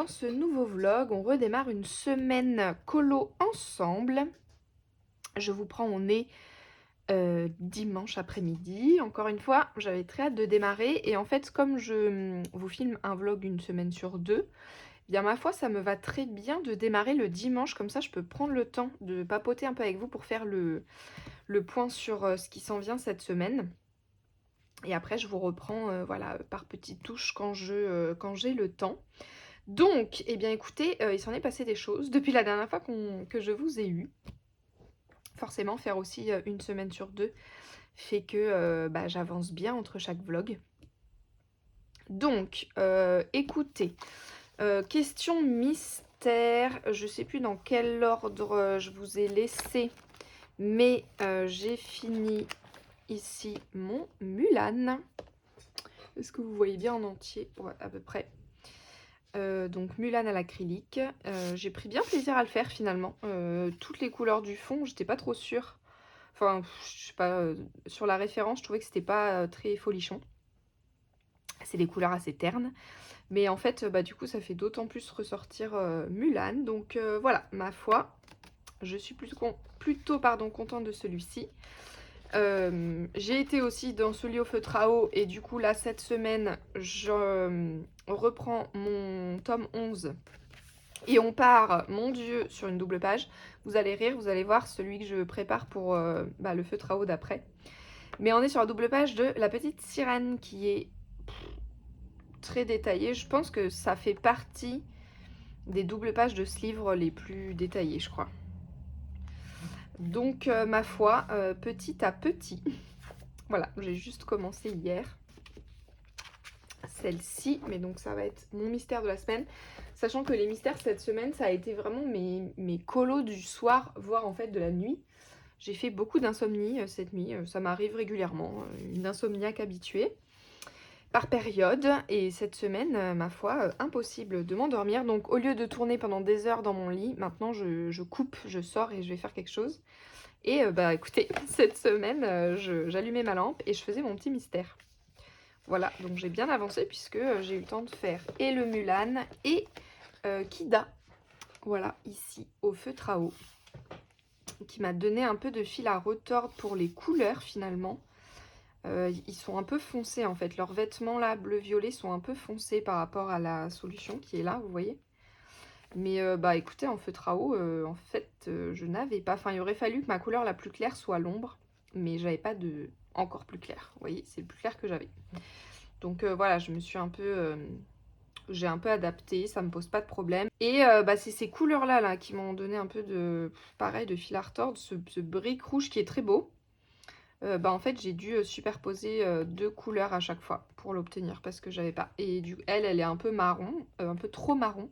dans ce nouveau vlog, on redémarre une semaine colo ensemble. Je vous prends au nez dimanche après-midi. Encore une fois, j'avais très hâte de démarrer. Et en fait, comme je vous filme un vlog une semaine sur deux, bien ma foi, ça me va très bien de démarrer le dimanche. Comme ça, je peux prendre le temps de papoter un peu avec vous pour faire le point sur ce qui s'en vient cette semaine. Et après, je vous reprends voilà, par petites touches quand j'ai le temps. Donc, eh bien écoutez, il s'en est passé des choses depuis la dernière fois que je vous ai eu. Forcément, faire aussi une semaine sur deux fait que j'avance bien entre chaque vlog. Donc, écoutez, question mystère, je sais plus dans quel ordre je vous ai laissé, mais j'ai fini ici mon Mulan. Est-ce que vous voyez bien en entier? Ouais, à peu près. Donc Mulan à l'acrylique. J'ai pris bien plaisir à le faire finalement. Toutes les couleurs du fond, j'étais pas trop sûre. Enfin, je sais pas, sur la référence, je trouvais que c'était pas très folichon. C'est des couleurs assez ternes. Mais en fait, du coup, ça fait d'autant plus ressortir Mulan. Donc voilà, ma foi, je suis plutôt contente de celui-ci. J'ai été aussi dans celui au feutre à eau et du coup là cette semaine je reprends mon tome 11 et on part, mon dieu, sur une double page. Vous allez rire, vous allez voir celui que je prépare pour le feutre à eau d'après. Mais on est sur la double page de La Petite Sirène qui est très détaillée. Je pense que ça fait partie des doubles pages de ce livre les plus détaillées, je crois. Donc ma foi, petit à petit. Voilà, j'ai juste commencé hier celle-ci, mais donc ça va être mon mystère de la semaine. Sachant que les mystères cette semaine, ça a été vraiment mes colos du soir, voire en fait de la nuit. J'ai fait beaucoup d'insomnie cette nuit, ça m'arrive régulièrement, une insomniaque habituée, par période. Et cette semaine, ma foi, impossible de m'endormir. Donc au lieu de tourner pendant des heures dans mon lit, maintenant je coupe, je sors et je vais faire quelque chose. Et écoutez, cette semaine, j'allumais ma lampe et je faisais mon petit mystère. Voilà, donc j'ai bien avancé puisque j'ai eu le temps de faire et le Mulan et Kida. Voilà, ici, au feutre à eau. Qui m'a donné un peu de fil à retordre pour les couleurs finalement. Ils sont un peu foncés en fait. Leurs vêtements là, bleu-violet, sont un peu foncés par rapport à la solution qui est là, vous voyez. Mais écoutez, en feutre à eau, en fait, je n'avais pas... Enfin, il aurait fallu que ma couleur la plus claire soit l'ombre. Mais j'avais pas de encore plus clair. Vous voyez, c'est le plus clair que j'avais. Donc voilà, je me suis un peu... j'ai un peu adapté, ça me pose pas de problème. Et c'est ces couleurs-là là, qui m'ont donné un peu de... Pareil, de fil à retordre. Ce brique rouge qui est très beau. En fait, j'ai dû superposer deux couleurs à chaque fois pour l'obtenir parce que j'avais pas. Et elle est un peu marron, un peu trop marron.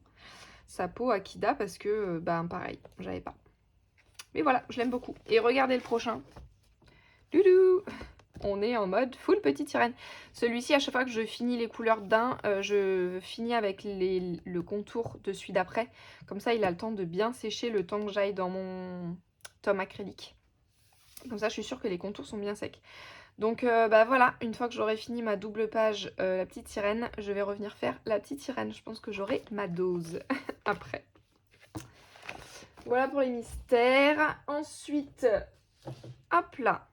Sa peau Akida parce que, pareil, j'avais pas. Mais voilà, je l'aime beaucoup. Et regardez le prochain. Doudou! On est en mode full petite sirène. Celui-ci, à chaque fois que je finis les couleurs d'un, je finis avec le contour de celui d'après. Comme ça, il a le temps de bien sécher le temps que j'aille dans mon tome acrylique. Comme ça, je suis sûre que les contours sont bien secs. Donc voilà, une fois que j'aurai fini ma double page, la petite sirène, je vais revenir faire la petite sirène. Je pense que j'aurai ma dose après. Voilà pour les mystères. Ensuite, hop là.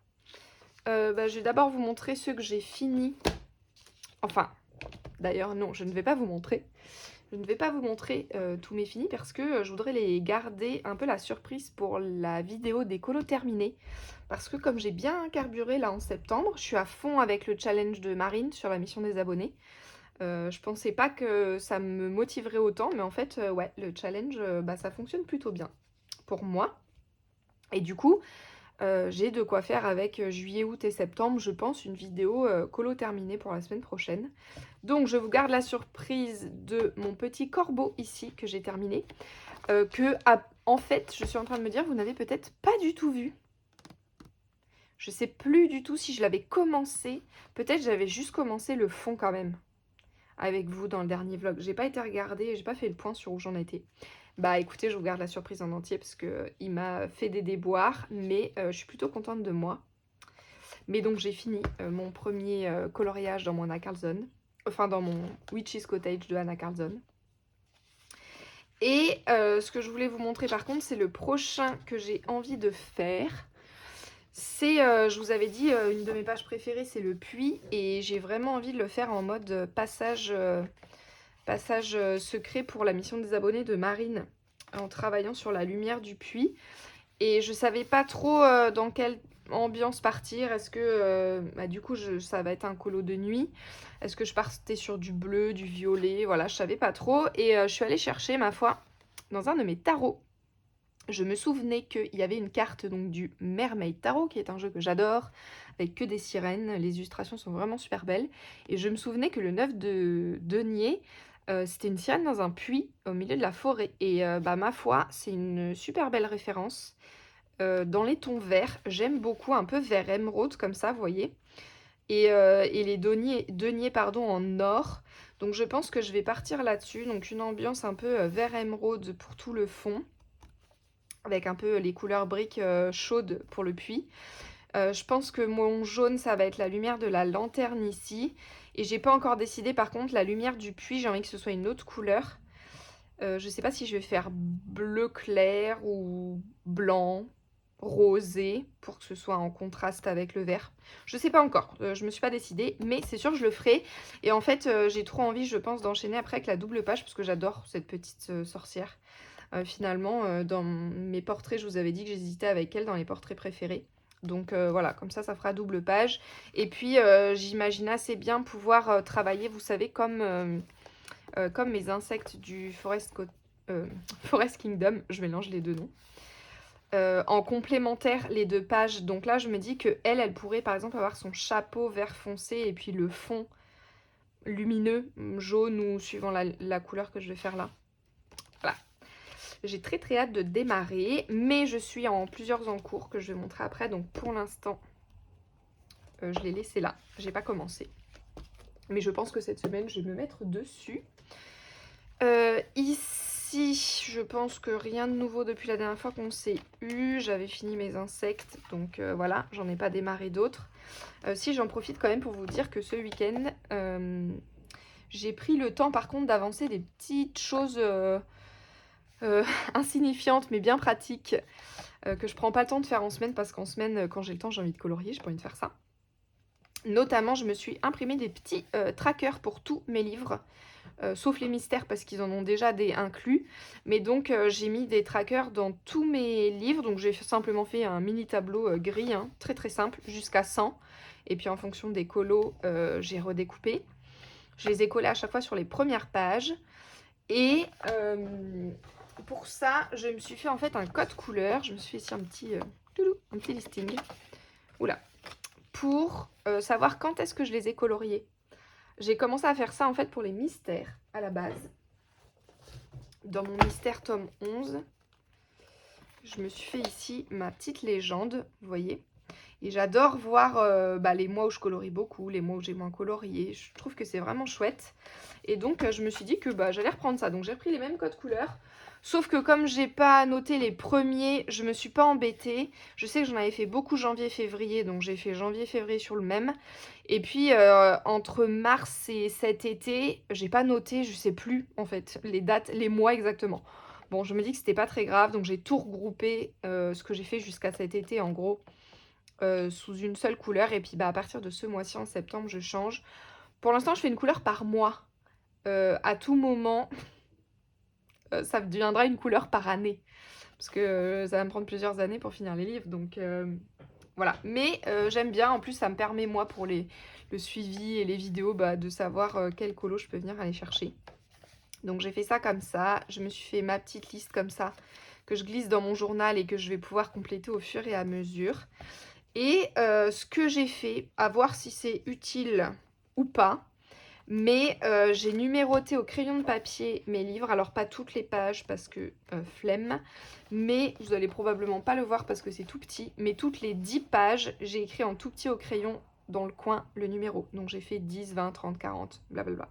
Je vais d'abord vous montrer ceux que j'ai finis. Enfin, d'ailleurs non, je ne vais pas vous montrer. Je ne vais pas vous montrer tous mes finis parce que je voudrais les garder un peu la surprise pour la vidéo des colos terminés. Parce que comme j'ai bien carburé là en septembre, je suis à fond avec le challenge de Marine sur la mission des abonnés. Je pensais pas que ça me motiverait autant, mais en fait, ouais, le challenge, ça fonctionne plutôt bien pour moi. Et du coup, j'ai de quoi faire avec juillet, août et septembre, je pense, une vidéo colo terminée pour la semaine prochaine. Donc, je vous garde la surprise de mon petit corbeau ici, que j'ai terminé. En fait, je suis en train de me dire, vous n'avez peut-être pas du tout vu. Je sais plus du tout si je l'avais commencé. Peut-être j'avais juste commencé le fond quand même. Avec vous dans le dernier vlog. J'ai pas été regarder, j'ai pas fait le point sur où j'en étais. Écoutez, je vous garde la surprise en entier parce que il m'a fait des déboires, mais je suis plutôt contente de moi. Mais donc j'ai fini mon premier coloriage dans mon Anna Carlson. Enfin dans mon Witch's Cottage de Anna Carlson. Et ce que je voulais vous montrer par contre, c'est le prochain que j'ai envie de faire. C'est, je vous avais dit, une de mes pages préférées, c'est le puits. Et j'ai vraiment envie de le faire en mode passage secret pour la mission des abonnés de Marine, en travaillant sur la lumière du puits. Et je savais pas trop dans quelle ambiance partir. Est-ce que, du coup, ça va être un colo de nuit? Est-ce que je partais sur du bleu, du violet? Voilà, je savais pas trop. Et je suis allée chercher, ma foi, dans un de mes tarots. Je me souvenais qu'il y avait une carte donc du Mermaid Tarot, qui est un jeu que j'adore, avec que des sirènes. Les illustrations sont vraiment super belles. Et je me souvenais que le 9 de denier, c'était une sirène dans un puits au milieu de la forêt. Et ma foi, c'est une super belle référence. Dans les tons verts, j'aime beaucoup, un peu vert émeraude comme ça, vous voyez. Et les deniers pardon, en or. Donc je pense que je vais partir là-dessus. Donc une ambiance un peu vert émeraude pour tout le fond, avec un peu les couleurs briques chaudes pour le puits. Je pense que mon jaune, ça va être la lumière de la lanterne ici. Et j'ai pas encore décidé, par contre, la lumière du puits, j'ai envie que ce soit une autre couleur. Je sais pas si je vais faire bleu clair ou blanc, rosé, pour que ce soit en contraste avec le vert. Je sais pas encore, je me suis pas décidée, mais c'est sûr que je le ferai. Et en fait, j'ai trop envie, je pense, d'enchaîner après avec la double page, parce que j'adore cette petite sorcière. Finalement, dans mes portraits, je vous avais dit que j'hésitais avec elle dans les portraits préférés. Donc voilà, comme ça fera double page. Et puis j'imagine assez bien pouvoir travailler, vous savez, comme mes insectes du Forest Kingdom. Je mélange les deux noms. En complémentaire, les deux pages. Donc là, je me dis que elle pourrait par exemple avoir son chapeau vert foncé et puis le fond lumineux, jaune ou suivant la couleur que je vais faire là. Voilà. J'ai très très hâte de démarrer, mais je suis en plusieurs en cours que je vais montrer après. Donc pour l'instant, je l'ai laissé là. J'ai pas commencé. Mais je pense que cette semaine, je vais me mettre dessus. Ici, je pense que rien de nouveau depuis la dernière fois qu'on s'est eu. J'avais fini mes insectes, donc voilà, j'en ai pas démarré d'autres. Si, j'en profite quand même pour vous dire que ce week-end, j'ai pris le temps par contre d'avancer des petites choses insignifiantes mais bien pratiques que je prends pas le temps de faire en semaine, parce qu'en semaine, quand j'ai le temps, j'ai envie de colorier, j'ai pas envie de faire ça. Notamment, je me suis imprimé des petits trackers pour tous mes livres. Sauf les mystères parce qu'ils en ont déjà des inclus. Mais donc j'ai mis des trackers dans tous mes livres. Donc j'ai simplement fait un mini tableau gris, hein, très très simple, jusqu'à 100. Et puis en fonction des colos, j'ai redécoupé. Je les ai collés à chaque fois sur les premières pages. Et pour ça, je me suis fait en fait un code couleur. Je me suis fait ici un petit listing. Oula. Pour savoir quand est-ce que je les ai coloriés. J'ai commencé à faire ça en fait pour les mystères à la base. Dans mon mystère tome 11, je me suis fait ici ma petite légende, vous voyez. Et j'adore voir les mois où je colorie beaucoup, les mois où j'ai moins colorié. Je trouve que c'est vraiment chouette. Et donc je me suis dit que j'allais reprendre ça. Donc j'ai repris les mêmes codes couleurs. Sauf que comme j'ai pas noté les premiers, je me suis pas embêtée. Je sais que j'en avais fait beaucoup janvier-février, donc j'ai fait janvier-février sur le même. Et puis entre mars et cet été, j'ai pas noté, je sais plus en fait, les dates, les mois exactement. Bon, je me dis que c'était pas très grave, donc j'ai tout regroupé, ce que j'ai fait jusqu'à cet été en gros, sous une seule couleur. Et puis à partir de ce mois-ci, en septembre, je change. Pour l'instant, je fais une couleur par mois. À tout moment, ça deviendra une couleur par année. Parce que ça va me prendre plusieurs années pour finir les livres. Donc voilà. Mais j'aime bien. En plus, ça me permet, moi, pour le suivi et les vidéos, de savoir quel colo je peux venir aller chercher. Donc j'ai fait ça comme ça. Je me suis fait ma petite liste comme ça, que je glisse dans mon journal et que je vais pouvoir compléter au fur et à mesure. Et ce que j'ai fait, à voir si c'est utile ou pas, mais j'ai numéroté au crayon de papier mes livres. Alors pas toutes les pages parce que flemme, mais vous allez probablement pas le voir parce que c'est tout petit. Mais toutes les 10 pages, j'ai écrit en tout petit au crayon dans le coin le numéro. Donc j'ai fait 10, 20, 30, 40, blablabla.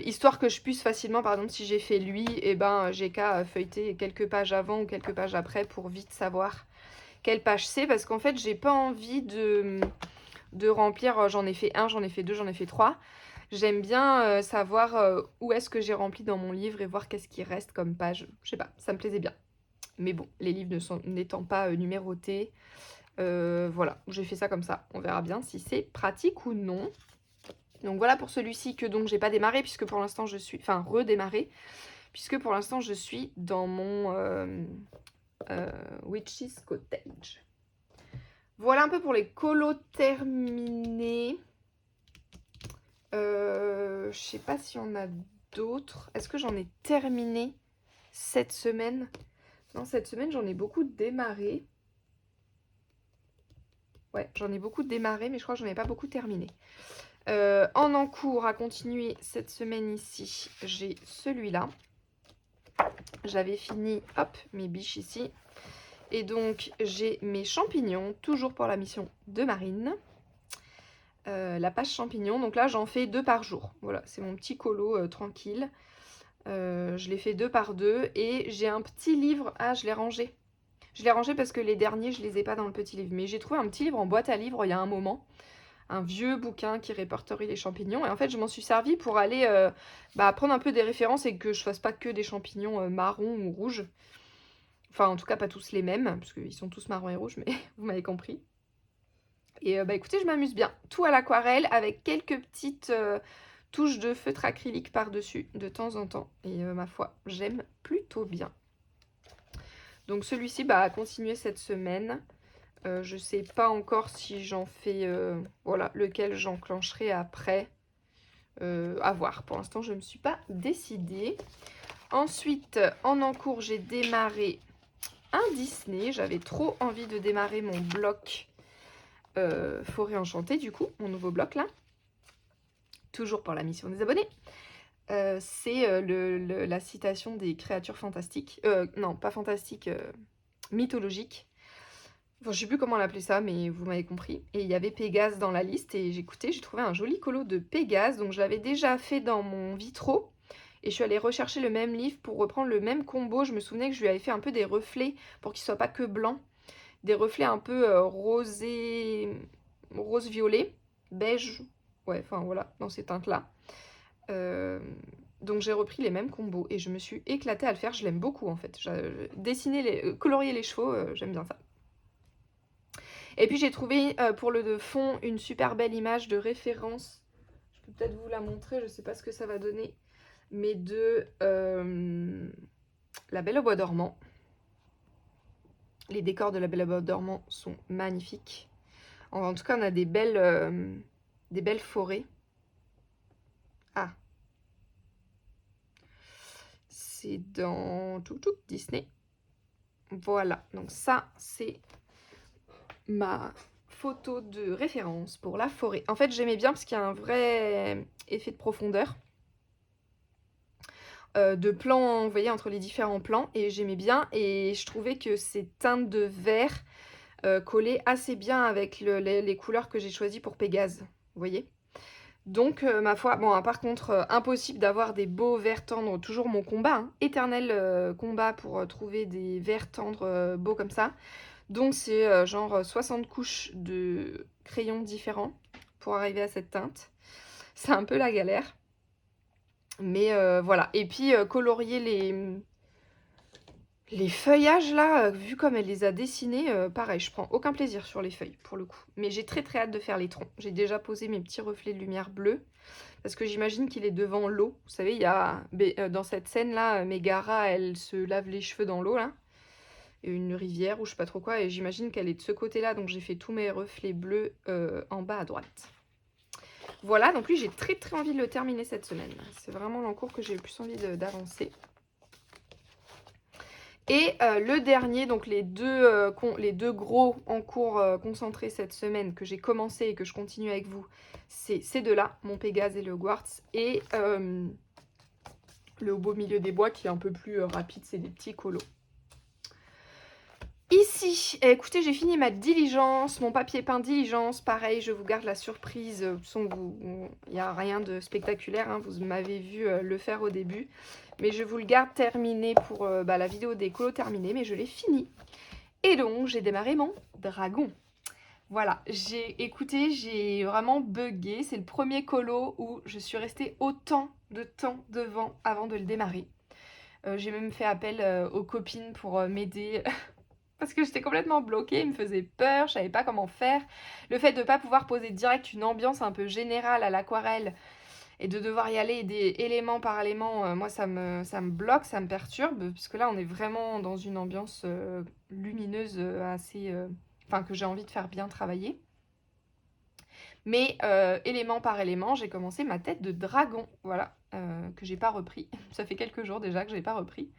Histoire que je puisse facilement, par exemple si j'ai fait lui, et j'ai qu'à feuilleter quelques pages avant ou quelques pages après pour vite savoir quelle page c'est, parce qu'en fait j'ai pas envie de remplir, j'en ai fait 1, j'en ai fait 2, j'en ai fait 3, J'aime bien savoir où est-ce que j'ai rempli dans mon livre et voir qu'est-ce qui reste comme page. Je sais pas, ça me plaisait bien. Mais bon, les livres n'étant pas numérotés, voilà, j'ai fait ça comme ça. On verra bien si c'est pratique ou non. Donc voilà pour celui-ci que donc j'ai pas démarré puisque pour l'instant je suis... Enfin, redémarré. Puisque pour l'instant je suis dans mon Witch's Cottage. Voilà un peu pour les colos terminés. Je sais pas si on a d'autres. Est-ce que j'en ai terminé cette semaine? Non, cette semaine j'en ai beaucoup démarré. Ouais, j'en ai beaucoup démarré, mais je crois que j'en ai pas beaucoup terminé. En cours à continuer cette semaine ici, j'ai celui-là. J'avais fini, hop, mes biches ici. Et donc, j'ai mes champignons, toujours pour la mission de Marine. La page champignons, donc là, j'en fais 2 par jour. Voilà, c'est mon petit colo tranquille. Je les fais 2 par 2. Et j'ai un petit livre. Ah, je l'ai rangé. Je l'ai rangé parce que les derniers, je les ai pas dans le petit livre. Mais j'ai trouvé un petit livre en boîte à livres il y a un moment. Un vieux bouquin qui répertorie les champignons. Et en fait, je m'en suis servi pour aller prendre un peu des références et que je fasse pas que des champignons marrons ou rouges. Enfin, en tout cas, pas tous les mêmes, parce qu'ils sont tous marrons et rouges, mais vous m'avez compris. Et écoutez, je m'amuse bien. Tout à l'aquarelle, avec quelques petites touches de feutre acrylique par-dessus, de temps en temps. Et ma foi, j'aime plutôt bien. Donc celui-ci, a continué cette semaine. Je sais pas encore si j'en fais... voilà, lequel j'enclencherai après. À voir. Pour l'instant, je ne me suis pas décidée. Ensuite, en cours, j'ai démarré un Disney. J'avais trop envie de démarrer mon bloc Forêt Enchantée, du coup, mon nouveau bloc là. Toujours pour la mission des abonnés. C'est la citation des créatures fantastiques. Non, pas fantastiques, mythologiques. Enfin, je sais plus comment l'appeler ça, mais vous m'avez compris. Et il y avait Pégase dans la liste et j'ai trouvé un joli colo de Pégase. Donc je l'avais déjà fait dans mon vitro. Et je suis allée rechercher le même livre pour reprendre le même combo. Je me souvenais que je lui avais fait un peu des reflets pour qu'il ne soit pas que blanc. Des reflets un peu rosé, rose-violet, beige. Ouais, enfin voilà, dans ces teintes-là. Donc j'ai repris les mêmes combos et je me suis éclatée à le faire. Je l'aime beaucoup en fait. Colorier les chevaux, j'aime bien ça. Et puis j'ai trouvé pour le fond une super belle image de référence. Je peux peut-être vous la montrer, je ne sais pas ce que ça va donner. Mais de La Belle au Bois dormant. Les décors de La Belle au Bois dormant sont magnifiques. En tout cas, on a des belles forêts. Ah. C'est dans Disney. Voilà, donc ça, c'est ma photo de référence pour la forêt. En fait, j'aimais bien parce qu'il y a un vrai effet de profondeur. De plans, vous voyez, entre les différents plans. Et j'aimais bien. Et je trouvais que ces teintes de vert collaient assez bien avec les couleurs que j'ai choisies pour Pégase. Vous voyez? Donc, ma foi, bon, par contre, impossible d'avoir des beaux verts tendres. Toujours mon combat, hein, éternel combat pour trouver des verts tendres beaux comme ça. Donc, c'est genre 60 couches de crayons différents pour arriver à cette teinte. C'est un peu la galère. Mais voilà. Et puis, colorier les feuillages, là, vu comme elle les a dessinés, pareil, je prends aucun plaisir sur les feuilles, pour le coup. Mais j'ai très hâte de faire les troncs. J'ai déjà posé mes petits reflets de lumière bleue. Parce que j'imagine qu'il est devant l'eau. Vous savez, il y a dans cette scène-là, Megara, elle se lave les cheveux dans l'eau, là. Une rivière ou je sais pas trop quoi. Et j'imagine qu'elle est de ce côté-là. Donc j'ai fait tous mes reflets bleus en bas à droite. Voilà, donc lui, j'ai très envie de le terminer cette semaine. C'est vraiment l'encours que j'ai le plus envie d'avancer. Et le dernier, donc les deux gros encours concentrés cette semaine que j'ai commencé et que je continue avec vous, c'est ces deux-là, mon Pégase et le Hogwarts. Et le Au beau milieu des bois qui est un peu plus rapide, c'est des petits colos. Ici, écoutez, j'ai fini ma diligence, mon papier peint diligence. Pareil, je vous garde la surprise. Il n'y a rien de spectaculaire, hein, vous m'avez vu le faire au début. Mais je vous le garde terminé pour la vidéo des colos terminée, mais je l'ai fini. Et donc, j'ai démarré mon dragon. Voilà, j'ai vraiment buggé. C'est le premier colo où je suis restée autant de temps devant avant de le démarrer. J'ai même fait appel aux copines pour m'aider parce que j'étais complètement bloquée, il me faisait peur, je savais pas comment faire. Le fait de ne pas pouvoir poser direct une ambiance un peu générale à l'aquarelle et de devoir y aller des élément par élément, moi ça me bloque, ça me perturbe, puisque là on est vraiment dans une ambiance lumineuse assez... Enfin que j'ai envie de faire bien travailler. Mais élément par élément, j'ai commencé ma tête de dragon, voilà, que j'ai pas repris. Ça fait quelques jours déjà que j'ai pas repris.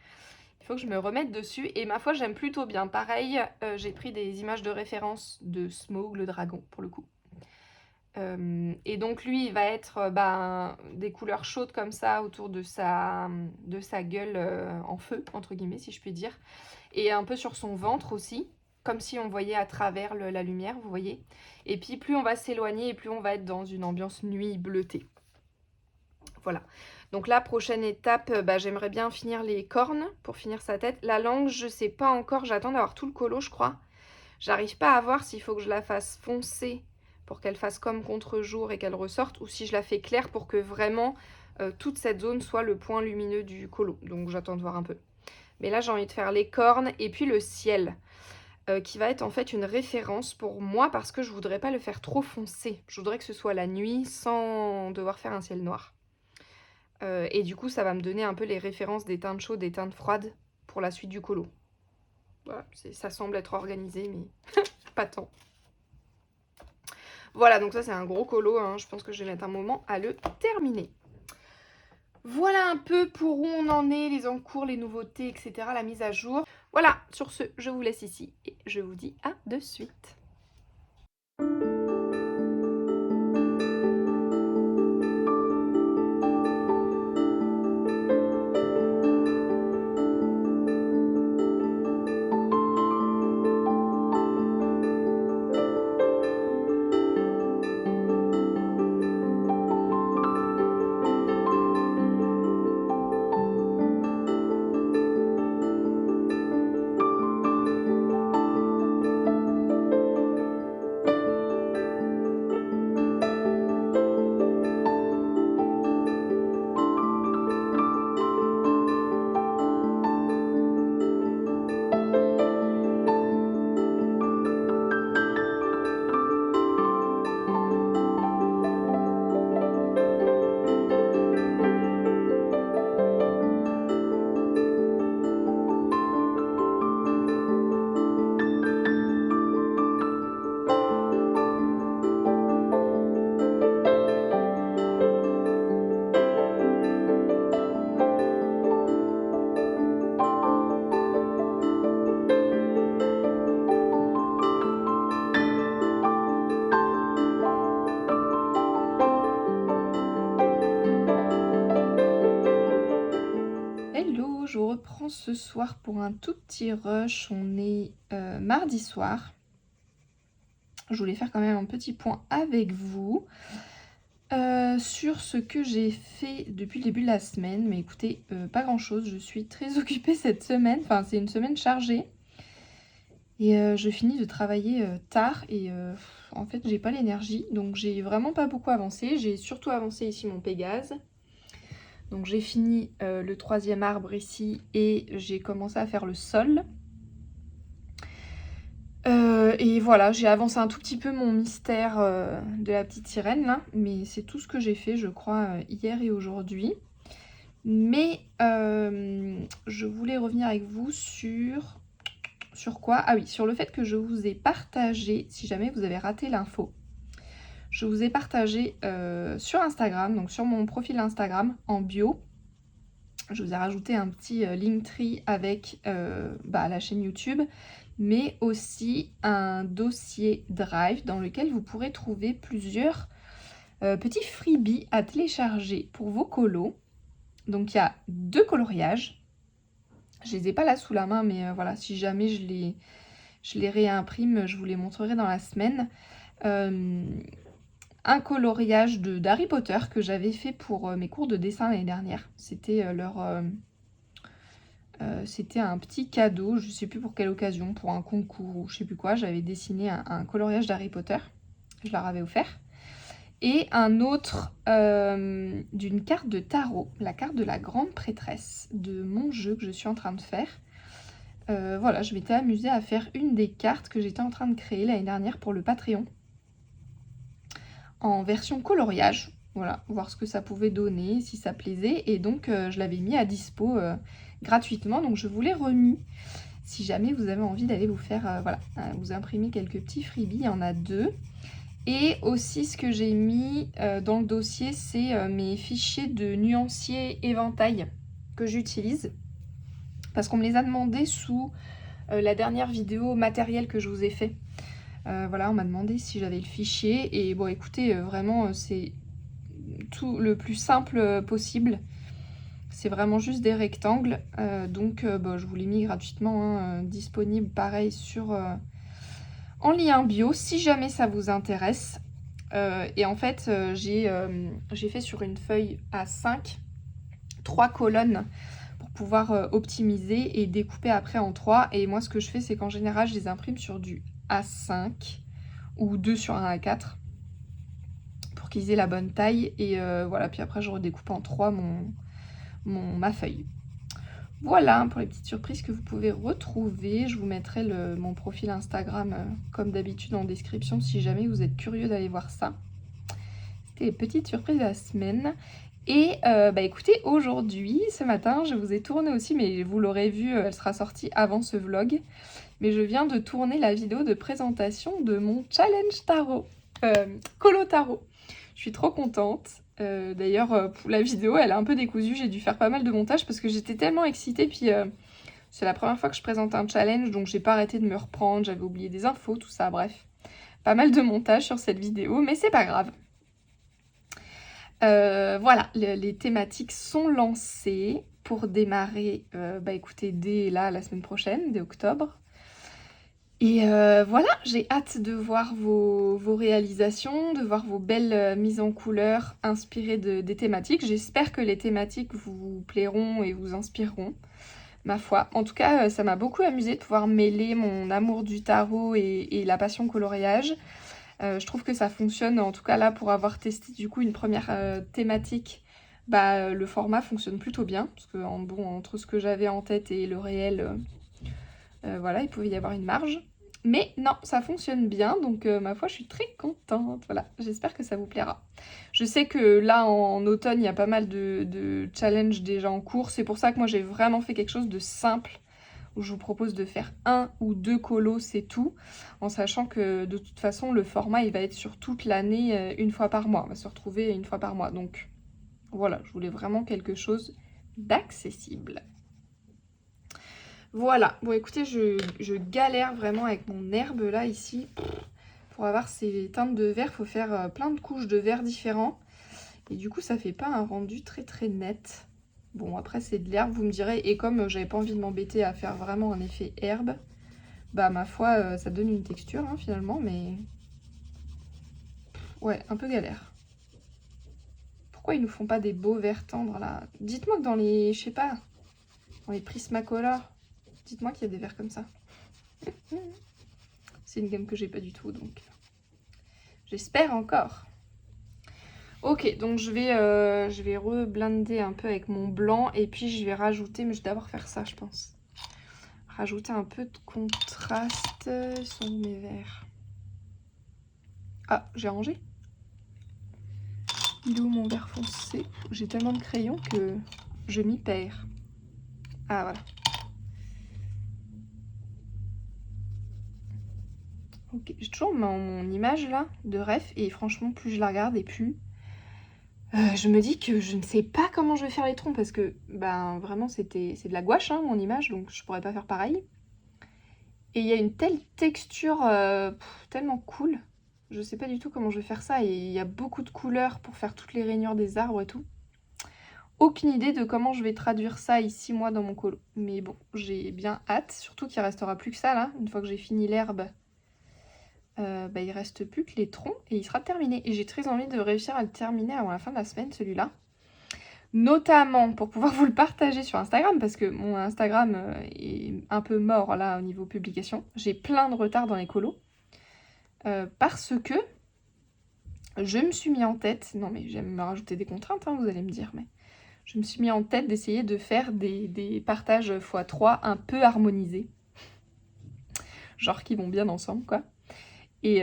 Il faut que je me remette dessus et ma foi j'aime plutôt bien. Pareil, j'ai pris des images de référence de Smaug le dragon pour le coup. Et donc lui il va être des couleurs chaudes comme ça autour de sa gueule en feu entre guillemets si je puis dire. Et un peu sur son ventre aussi, comme si on voyait à travers la lumière, vous voyez. Et puis plus on va s'éloigner et plus on va être dans une ambiance nuit bleutée. Voilà. Donc la prochaine étape, j'aimerais bien finir les cornes pour finir sa tête. La langue, je sais pas encore, j'attends d'avoir tout le colo, je crois. J'arrive pas à voir s'il faut que je la fasse foncée pour qu'elle fasse comme contre-jour et qu'elle ressorte, ou si je la fais claire pour que vraiment toute cette zone soit le point lumineux du colo. Donc j'attends de voir un peu. Mais là, j'ai envie de faire les cornes et puis le ciel, qui va être en fait une référence pour moi parce que je voudrais pas le faire trop foncé. Je voudrais que ce soit la nuit sans devoir faire un ciel noir. Et du coup, ça va me donner un peu les références des teintes chaudes, des teintes froides pour la suite du colo. Voilà, ça semble être organisé, mais pas tant. Voilà, donc ça c'est un gros colo, hein. Je pense que je vais mettre un moment à le terminer. Voilà un peu pour où on en est, les encours, les nouveautés, etc., la mise à jour. Voilà, sur ce, je vous laisse ici et je vous dis à de suite. Hello, je vous reprends ce soir pour un tout petit rush. On est mardi soir. Je voulais faire quand même un petit point avec vous sur ce que j'ai fait depuis le début de la semaine. Mais écoutez, pas grand chose. Je suis très occupée cette semaine. Enfin, c'est une semaine chargée. Et je finis de travailler tard et en fait j'ai pas l'énergie. Donc j'ai vraiment pas beaucoup avancé. J'ai surtout avancé ici mon Pégase. Donc j'ai fini le 3e arbre ici et j'ai commencé à faire le sol. Et voilà, j'ai avancé un tout petit peu mon mystère de la petite sirène là, mais c'est tout ce que j'ai fait je crois hier et aujourd'hui. Mais je voulais revenir avec vous sur quoi? Ah oui, sur le fait que je vous ai partagé, si jamais vous avez raté l'info, je vous ai partagé sur Instagram, donc sur mon profil Instagram en bio. Je vous ai rajouté un petit Linktree avec la chaîne YouTube, mais aussi un dossier Drive dans lequel vous pourrez trouver plusieurs petits freebies à télécharger pour vos colos. Donc il y a 2 coloriages. Je les ai pas là sous la main, mais voilà, si jamais je les réimprime, je vous les montrerai dans la semaine. Un coloriage d'Harry Potter que j'avais fait pour mes cours de dessin l'année dernière. C'était C'était un petit cadeau, je sais plus pour quelle occasion, pour un concours ou je sais plus quoi. J'avais dessiné un coloriage d'Harry Potter, je leur avais offert. Et un autre d'une carte de tarot, la carte de la grande prêtresse de mon jeu que je suis en train de faire. Voilà, je m'étais amusée à faire une des cartes que j'étais en train de créer l'année dernière pour le Patreon. En version coloriage, voilà, voir ce que ça pouvait donner, si ça plaisait. Et donc, je l'avais mis à dispo gratuitement, donc je vous l'ai remis. Si jamais vous avez envie d'aller vous faire, voilà, vous imprimer quelques petits freebies, il y en a 2. Et aussi, ce que j'ai mis dans le dossier, c'est mes fichiers de nuancier éventail que j'utilise. Parce qu'on me les a demandés sous la dernière vidéo matériel que je vous ai fait. Voilà, on m'a demandé si j'avais le fichier. Et bon, écoutez, vraiment, c'est tout le plus simple possible. C'est vraiment juste des rectangles. Donc, je vous l'ai mis gratuitement, hein, disponible pareil sur... en lien bio, si jamais ça vous intéresse. Et en fait, j'ai fait sur une feuille A5 3 colonnes pour pouvoir optimiser et découper après en 3. Et moi, ce que je fais, c'est qu'en général, je les imprime sur du A5 ou 2 sur un A4 pour qu'ils aient la bonne taille. Et voilà, puis après, je redécoupe en 3 ma feuille. Voilà pour les petites surprises que vous pouvez retrouver. Je vous mettrai mon profil Instagram comme d'habitude en description si jamais vous êtes curieux d'aller voir ça. C'était les petites surprises de la semaine. Et écoutez, aujourd'hui, ce matin, je vous ai tourné aussi, mais vous l'aurez vu, elle sera sortie avant ce vlog. Mais je viens de tourner la vidéo de présentation de mon challenge tarot, Colo Tarot. Je suis trop contente. D'ailleurs, pour la vidéo, elle est un peu décousue. J'ai dû faire pas mal de montage parce que j'étais tellement excitée. Puis c'est la première fois que je présente un challenge, donc j'ai pas arrêté de me reprendre. J'avais oublié des infos, tout ça, bref. Pas mal de montage sur cette vidéo, mais c'est pas grave. Voilà, les thématiques sont lancées pour démarrer, écoutez, dès là, la semaine prochaine, dès octobre. Et voilà, j'ai hâte de voir vos réalisations, de voir vos belles mises en couleur inspirées des thématiques. J'espère que les thématiques vous plairont et vous inspireront, ma foi. En tout cas, ça m'a beaucoup amusée de pouvoir mêler mon amour du tarot et la passion coloriage. Je trouve que ça fonctionne, en tout cas là, pour avoir testé du coup une première thématique, le format fonctionne plutôt bien. Parce que entre ce que j'avais en tête et le réel, voilà, il pouvait y avoir une marge. Mais non, ça fonctionne bien, donc ma foi, je suis très contente. Voilà, j'espère que ça vous plaira. Je sais que là, en automne, il y a pas mal de challenges déjà en cours. C'est pour ça que moi, j'ai vraiment fait quelque chose de simple, où je vous propose de faire 1 ou 2 colos, c'est tout. En sachant que de toute façon, le format, il va être sur toute l'année, une fois par mois. On va se retrouver une fois par mois. Donc voilà, je voulais vraiment quelque chose d'accessible. Voilà, bon écoutez, je galère vraiment avec mon herbe là ici. Pour avoir ces teintes de vert, il faut faire plein de couches de vert différents. Et du coup, ça fait pas un rendu très très net. Bon, après c'est de l'herbe, vous me direz. Et comme j'avais pas envie de m'embêter à faire vraiment un effet herbe, ma foi, ça donne une texture hein, finalement, mais... Ouais, un peu galère. Pourquoi ils nous font pas des beaux verts tendres là? Dites-moi que dans les, je sais pas, dans les Prismacolor, dites-moi qu'il y a des verts comme ça. C'est une gamme que j'ai pas du tout, donc j'espère encore. Ok, donc je vais reblinder un peu avec mon blanc et puis je vais rajouter, mais je vais d'abord faire ça, je pense. Rajouter un peu de contraste. Ils sont où mes verres? Ah, j'ai rangé. Il est où mon vert foncé? J'ai tellement de crayons que je m'y perds. Ah, voilà. Ok, j'ai toujours mon image là de ref et franchement plus je la regarde et plus je me dis que je ne sais pas comment je vais faire les troncs parce que vraiment c'est de la gouache hein, mon image, donc je pourrais pas faire pareil. Et il y a une telle texture tellement cool, je sais pas du tout comment je vais faire ça et il y a beaucoup de couleurs pour faire toutes les rainures des arbres et tout. Aucune idée de comment je vais traduire ça ici moi dans mon colo, mais bon j'ai bien hâte, surtout qu'il restera plus que ça là, une fois que j'ai fini l'herbe. Il reste plus que les troncs et il sera terminé. Et j'ai très envie de réussir à le terminer avant la fin de la semaine, celui-là. notamment pour pouvoir vous le partager sur Instagram, parce que mon Instagram est un peu mort là au niveau publication. J'ai plein de retard dans les colos, parce que je me suis mis en tête, non mais j'aime me rajouter des contraintes, hein, vous allez me dire, mais je me suis mis en tête d'essayer de faire des partages x3 un peu harmonisés, genre qui vont bien ensemble, quoi. Et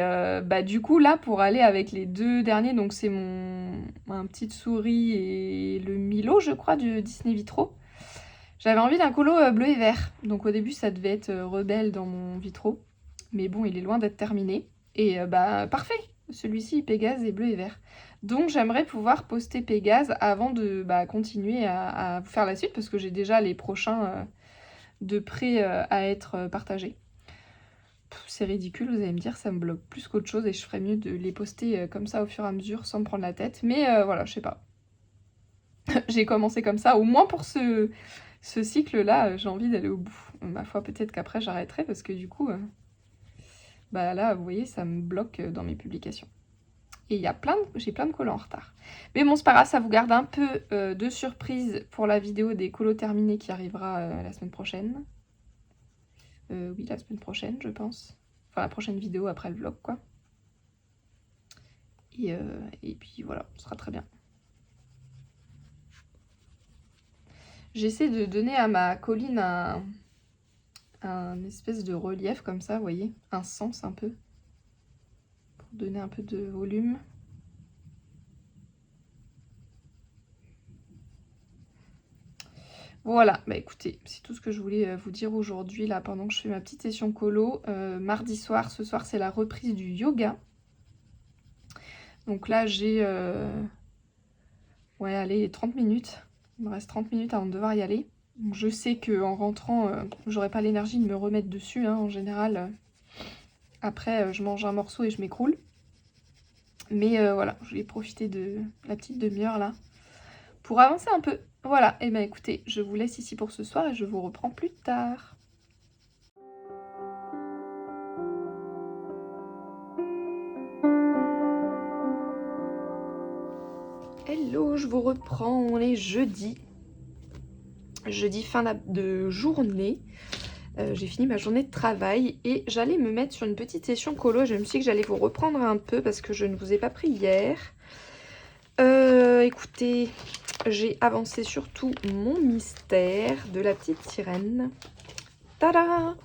du coup, là, pour aller avec les 2 derniers, donc c'est ma petite souris et le Milo, je crois, du Disney Vitro. J'avais envie d'un colo bleu et vert. Donc au début, ça devait être rebelle dans mon Vitro. Mais bon, il est loin d'être terminé. Et parfait. Celui-ci, Pégase est bleu et vert. Donc j'aimerais pouvoir poster Pégase avant de continuer à vous faire la suite, parce que j'ai déjà les prochains de près à être partagés. C'est ridicule, vous allez me dire, ça me bloque plus qu'autre chose et je ferais mieux de les poster comme ça au fur et à mesure sans me prendre la tête. Mais voilà, je sais pas. J'ai commencé comme ça, au moins pour ce cycle-là, j'ai envie d'aller au bout. Ma foi, peut-être qu'après j'arrêterai parce que du coup, là, vous voyez, ça me bloque dans mes publications. Et j'ai plein de colos en retard. Mais bon, c'est pas grave, ça vous garde un peu de surprise pour la vidéo des colos terminés qui arrivera la semaine prochaine. Oui, la semaine prochaine, je pense. Enfin, la prochaine vidéo après le vlog, quoi. Et puis voilà, ce sera très bien. J'essaie de donner à ma colline un espèce de relief comme ça, vous voyez, un sens un peu, pour donner un peu de volume. Voilà, écoutez, c'est tout ce que je voulais vous dire aujourd'hui, là, pendant que je fais ma petite session colo. Mardi soir, ce soir, c'est la reprise du yoga. Donc là, j'ai, ouais, allez, 30 minutes. Il me reste 30 minutes avant de devoir y aller. Donc je sais qu'en rentrant, j'aurai pas l'énergie de me remettre dessus, hein, en général. Après, je mange un morceau et je m'écroule. Mais voilà, je vais profiter de la petite demi-heure, là, pour avancer un peu. Voilà, et écoutez, je vous laisse ici pour ce soir et je vous reprends plus tard. Hello, je vous reprends, on est jeudi. Jeudi fin de journée. J'ai fini ma journée de travail et j'allais me mettre sur une petite session colo. Je me suis dit que j'allais vous reprendre un peu parce que je ne vous ai pas pris hier. Écoutez, j'ai avancé surtout mon mystère de la petite sirène. Tada!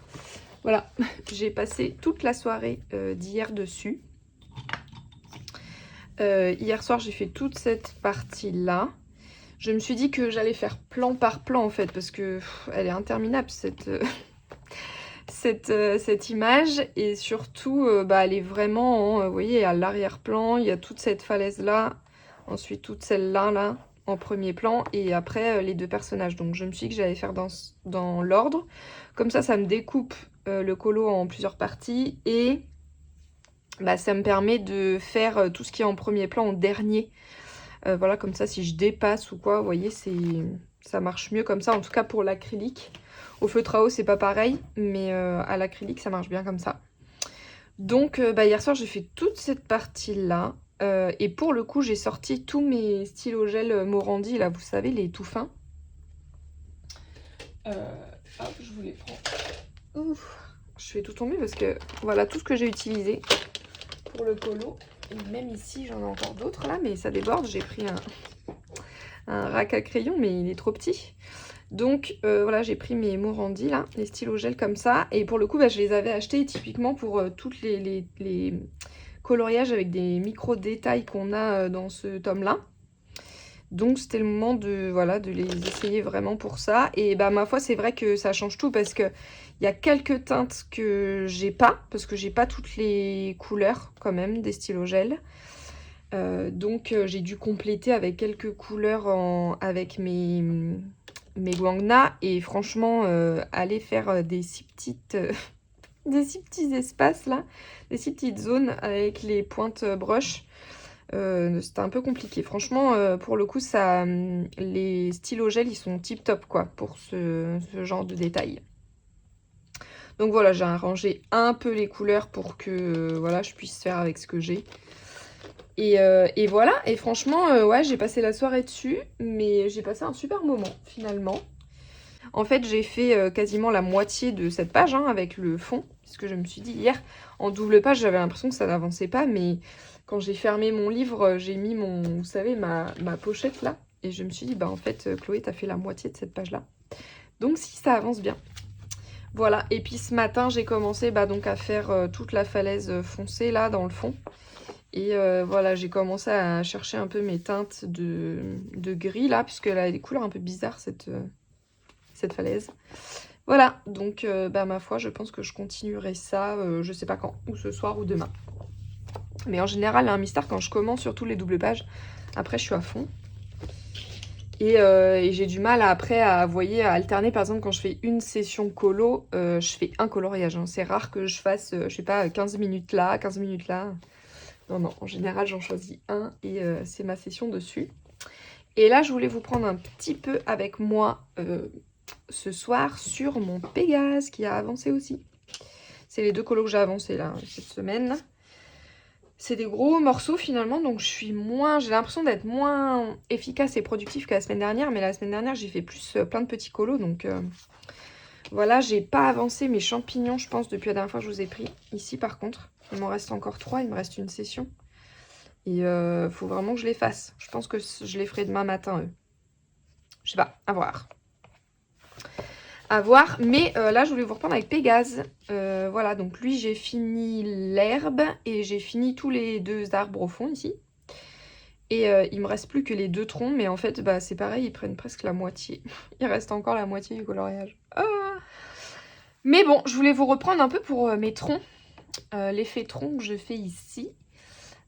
Voilà, j'ai passé toute la soirée d'hier dessus. Hier soir, j'ai fait toute cette partie-là. Je me suis dit que j'allais faire plan par plan en fait, parce que elle est interminable cette image. Et surtout, elle est vraiment, vous voyez, à l'arrière-plan, il y a toute cette falaise-là, ensuite toute celle-là, là, en premier plan, et après les deux personnages. Donc je me suis dit que j'allais faire dans l'ordre. Comme ça me découpe le colo en plusieurs parties, et ça me permet de faire tout ce qui est en premier plan en dernier. Voilà, comme ça, si je dépasse ou quoi, vous voyez, ça marche mieux comme ça, en tout cas pour l'acrylique. Au feutre à eau, c'est pas pareil, mais à l'acrylique, ça marche bien comme ça. Donc, hier soir, j'ai fait toute cette partie-là. Et pour le coup, j'ai sorti tous mes stylos gel Morandi, là, vous savez, les tout fins. Hop, je vous les prends. Ouf, je fais tout tomber parce que, voilà, tout ce que j'ai utilisé pour le colo. Et même ici, j'en ai encore d'autres là, mais ça déborde. J'ai pris un rack à crayon, mais il est trop petit. Donc voilà, j'ai pris mes Morandi là, les stylos gel comme ça. Et pour le coup, je les avais achetés typiquement pour toutes les coloriages avec des micro-détails qu'on a dans ce tome-là. Donc c'était le moment de les essayer vraiment pour ça. Et ma foi, c'est vrai que ça change tout parce que il y a quelques teintes que j'ai pas, parce que j'ai pas toutes les couleurs quand même des stylos gel. Donc j'ai dû compléter avec quelques couleurs avec mes Guangna. Et franchement, aller faire des si petits espaces là, des si petites zones avec les pointes brush, c'était un peu compliqué. Franchement, pour le coup, les stylos gel, ils sont tip top quoi, pour ce genre de détails. Donc voilà, j'ai arrangé un peu les couleurs pour que voilà, je puisse faire avec ce que j'ai. Et voilà, et franchement, ouais, j'ai passé la soirée dessus, mais j'ai passé un super moment, finalement. En fait, j'ai fait quasiment la moitié de cette page, hein, avec le fond, parce que je me suis dit, hier, en double page, j'avais l'impression que ça n'avançait pas, mais quand j'ai fermé mon livre, j'ai mis vous savez, ma pochette, là, et je me suis dit, bah en fait, Chloé, t'as fait la moitié de cette page-là. Donc si, ça avance bien. Voilà, et puis ce matin, j'ai commencé donc à faire toute la falaise foncée, là, dans le fond. Et voilà, j'ai commencé à chercher un peu mes teintes de gris, là, puisqu'elle a des couleurs un peu bizarres, cette falaise. Voilà, donc ma foi, je pense que je continuerai ça, je sais pas quand, ou ce soir ou demain. Mais en général, un mystère, quand je commence sur tous les doubles pages, après, je suis à fond. Et j'ai du mal après à, vous voyez, à alterner. Par exemple, quand je fais une session colo, je fais un coloriage. Hein. C'est rare que je fasse, je sais pas, 15 minutes là, 15 minutes là. Non, non, en général, j'en choisis un et c'est ma session dessus. Et là, je voulais vous prendre un petit peu avec moi ce soir sur mon Pégase qui a avancé aussi. C'est les deux colos que j'ai avancé là, cette semaine. C'est des gros morceaux finalement, donc j'ai l'impression d'être moins efficace et productif que la semaine dernière. Mais la semaine dernière, j'ai fait plus plein de petits colos, donc voilà, j'ai pas avancé mes champignons, je pense, depuis la dernière fois que je vous ai pris. Ici, par contre, il m'en reste encore 3, il me reste une session. Et faut vraiment que je les fasse. Je pense que je les ferai demain matin, eux. Je sais pas, à voir. À voir, mais là, je voulais vous reprendre avec Pégase. Voilà, donc lui, j'ai fini l'herbe et j'ai fini tous les 2 arbres au fond, ici. Et il me reste plus que les 2 troncs, mais en fait, c'est pareil, ils prennent presque la moitié. Il reste encore la moitié du coloriage. Ah, mais bon, je voulais vous reprendre un peu pour mes troncs. L'effet tronc que je fais ici,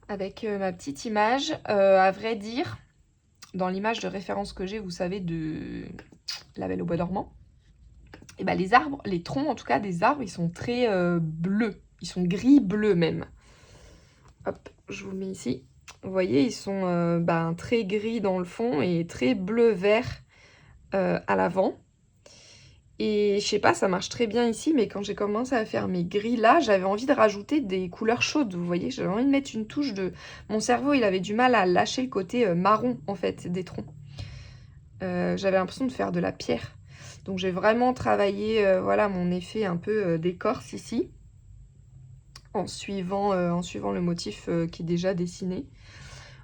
avec ma petite image. À vrai dire, dans l'image de référence que j'ai, vous savez, de La Belle au Bois dormant, et les arbres, les troncs en tout cas des arbres, ils sont très bleus. Ils sont gris-bleu même. Hop, je vous le mets ici. Vous voyez, ils sont très gris dans le fond et très bleu-vert à l'avant. Et je sais pas, ça marche très bien ici, mais quand j'ai commencé à faire mes gris là, j'avais envie de rajouter des couleurs chaudes, vous voyez. J'avais envie de mettre une touche de... Mon cerveau, il avait du mal à lâcher le côté marron, en fait, des troncs. J'avais l'impression de faire de la pierre. Donc j'ai vraiment travaillé voilà, mon effet un peu d'écorce ici, en suivant le motif qui est déjà dessiné,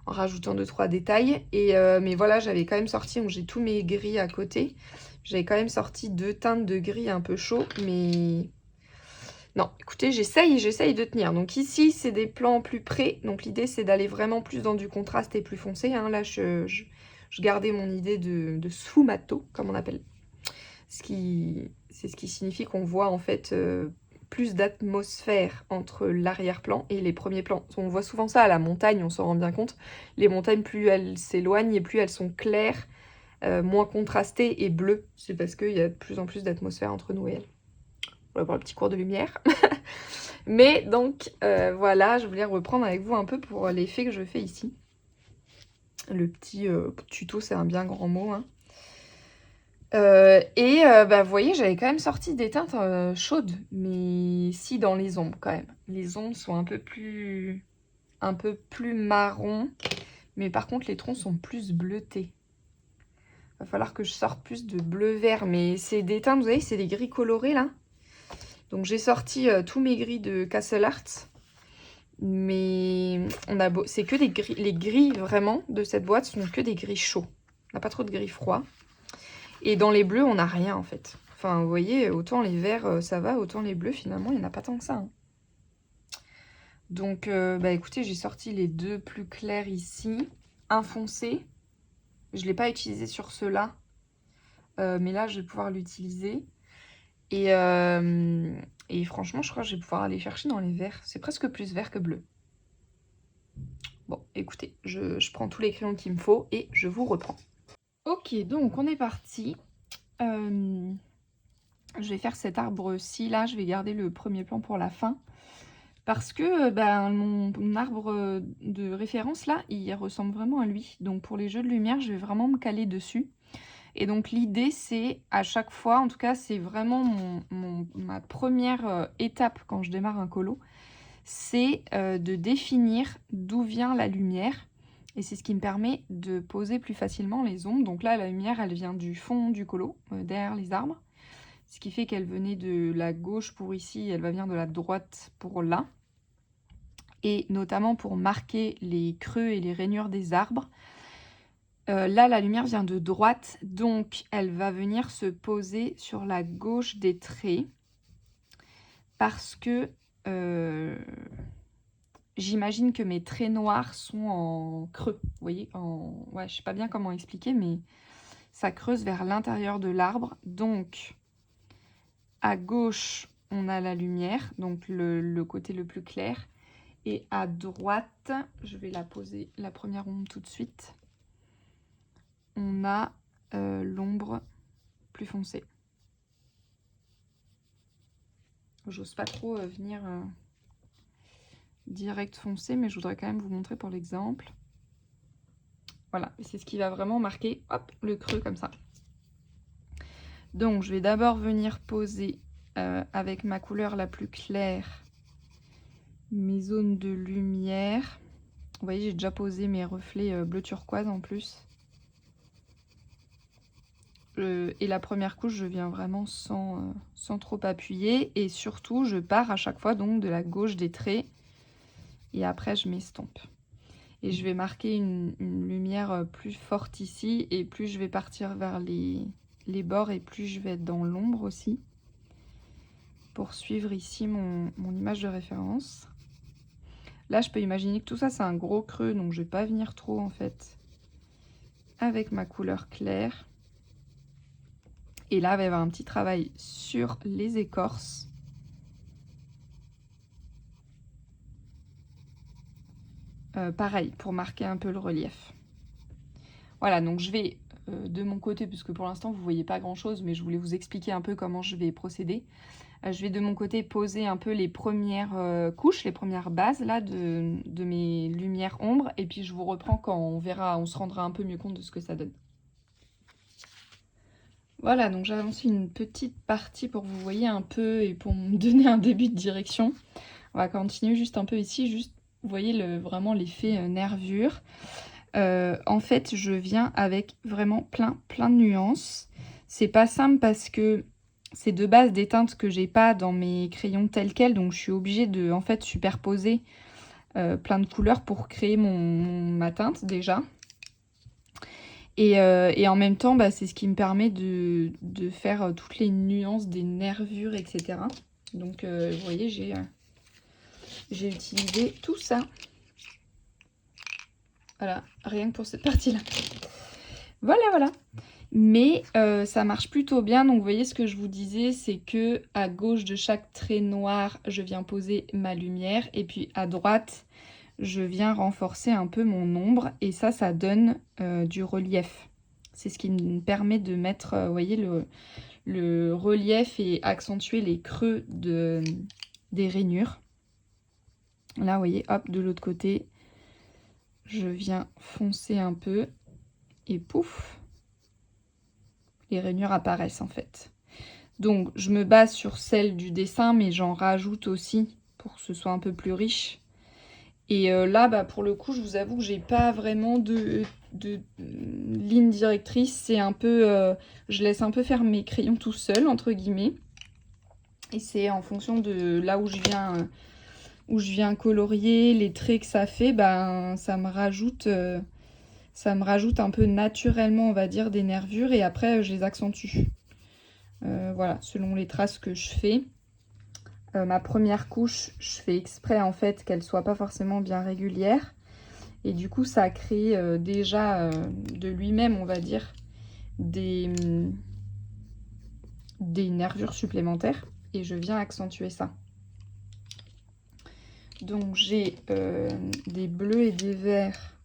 en rajoutant 2-3 détails. Mais voilà, j'avais quand même sorti, donc j'ai tous mes gris à côté. J'avais quand même sorti 2 teintes de gris un peu chaud, mais... Non, écoutez, j'essaye de tenir. Donc ici, c'est des plans plus près. Donc l'idée, c'est d'aller vraiment plus dans du contraste et plus foncé. Hein. Là, je gardais mon idée de sfumato, comme on appelle. C'est ce qui signifie qu'on voit en fait plus d'atmosphère entre l'arrière-plan et les premiers plans. On voit souvent ça à la montagne, on s'en rend bien compte. Les montagnes, plus elles s'éloignent et plus elles sont claires, moins contrastées et bleues. C'est parce qu'il y a de plus en plus d'atmosphère entre nous et elles. Voilà pour le petit cours de lumière. Mais donc, voilà, je voulais reprendre avec vous un peu pour l'effet que je fais ici. Le petit tuto, c'est un bien grand mot, hein. Vous voyez, j'avais quand même sorti des teintes chaudes, mais si dans les ombres quand même. Les ombres sont un peu plus marron, mais par contre les troncs sont plus bleutés. Va falloir que je sorte plus de bleu-vert, mais c'est des teintes, vous voyez, c'est des gris colorés là. Donc j'ai sorti tous mes gris de Castle Arts, mais c'est que des gris, les gris vraiment de cette boîte sont que des gris chauds. On n'a pas trop de gris froids. Et dans les bleus, on n'a rien en fait. Enfin, vous voyez, autant les verts, ça va, autant les bleus, finalement, il n'y en a pas tant que ça. Hein. Donc, écoutez, j'ai sorti les 2 plus clairs ici. Un foncé. Je ne l'ai pas utilisé sur ceux-là. Mais là, je vais pouvoir l'utiliser. Et franchement, je crois que je vais pouvoir aller chercher dans les verts. C'est presque plus vert que bleu. Bon, écoutez, je prends tous les crayons qu'il me faut et je vous reprends. Ok, donc on est parti. Je vais faire cet arbre-ci, là, je vais garder le premier plan pour la fin. Parce que mon arbre de référence, là, il ressemble vraiment à lui. Donc pour les jeux de lumière, je vais vraiment me caler dessus. Et donc l'idée, c'est à chaque fois, en tout cas, c'est vraiment ma première étape quand je démarre un colo. c'est de définir d'où vient la lumière. Et c'est ce qui me permet de poser plus facilement les ombres. Donc là, la lumière, elle vient du fond du colo, derrière les arbres. Ce qui fait qu'elle venait de la gauche pour ici, elle va venir de la droite pour là. Et notamment pour marquer les creux et les rainures des arbres. Là, la lumière vient de droite, donc elle va venir se poser sur la gauche des traits. Parce que j'imagine que mes traits noirs sont en creux. Vous voyez, ouais, je sais pas bien comment expliquer, mais ça creuse vers l'intérieur de l'arbre. Donc, à gauche, on a la lumière, donc le côté le plus clair. Et à droite, je vais la poser, la première ombre tout de suite. On a l'ombre plus foncée. J'ose pas trop venir direct foncé, mais je voudrais quand même vous montrer pour l'exemple. Voilà, c'est ce qui va vraiment marquer, hop, le creux comme ça. Donc, je vais d'abord venir poser avec ma couleur la plus claire mes zones de lumière. Vous voyez, j'ai déjà posé mes reflets bleu turquoise en plus. Et la première couche, je viens vraiment sans trop appuyer. Et surtout, je pars à chaque fois donc de la gauche des traits. Et après, je m'estompe. Et je vais marquer une lumière plus forte ici. Et plus je vais partir vers les bords et plus je vais être dans l'ombre aussi. Pour suivre ici mon image de référence. Là, je peux imaginer que tout ça, c'est un gros creux. Donc, je ne vais pas venir trop en fait avec ma couleur claire. Et là, il va y avoir un petit travail sur les écorces. Pareil, pour marquer un peu le relief. Voilà, donc je vais de mon côté, puisque pour l'instant, vous ne voyez pas grand-chose, mais je voulais vous expliquer un peu comment je vais procéder. Je vais de mon côté poser un peu les premières couches, les premières bases là, de mes lumières ombres. Et puis, je vous reprends quand on verra, on se rendra un peu mieux compte de ce que ça donne. Voilà, donc j'avance une petite partie pour que vous voyez un peu et pour me donner un début de direction. On va continuer juste un peu ici, juste vous voyez vraiment l'effet nervure. En fait, je viens avec vraiment plein de nuances. C'est pas simple parce que c'est de base des teintes que j'ai pas dans mes crayons tels quels, donc je suis obligée de en fait superposer plein de couleurs pour créer ma teinte déjà. Et en même temps, bah, c'est ce qui me permet de faire toutes les nuances des nervures, etc. Donc, vous voyez, j'ai utilisé tout ça. Voilà, rien que pour cette partie-là. Voilà. Mais ça marche plutôt bien. Donc, vous voyez, ce que je vous disais, c'est que à gauche de chaque trait noir, je viens poser ma lumière. Et puis, à droite, je viens renforcer un peu mon ombre. Et ça donne du relief. C'est ce qui me permet de mettre, vous voyez, le relief et accentuer les creux des rainures. Là, vous voyez, hop, de l'autre côté, je viens foncer un peu et pouf, les rainures apparaissent en fait. Donc, je me base sur celle du dessin, mais j'en rajoute aussi pour que ce soit un peu plus riche. Et là, bah, pour le coup, je vous avoue que j'ai pas vraiment de ligne directrice. C'est un peu, je laisse un peu faire mes crayons tout seul, entre guillemets. Et c'est en fonction de là où je viens colorier, les traits que ça fait, ben, ça me rajoute un peu naturellement, on va dire, des nervures. Et après, je les accentue. Voilà, selon les traces que je fais. Ma première couche, je fais exprès en fait qu'elle soit pas forcément bien régulière. Et du coup, ça crée déjà de lui-même, on va dire, des nervures supplémentaires. Et je viens accentuer ça. Donc, j'ai des bleus et des verts.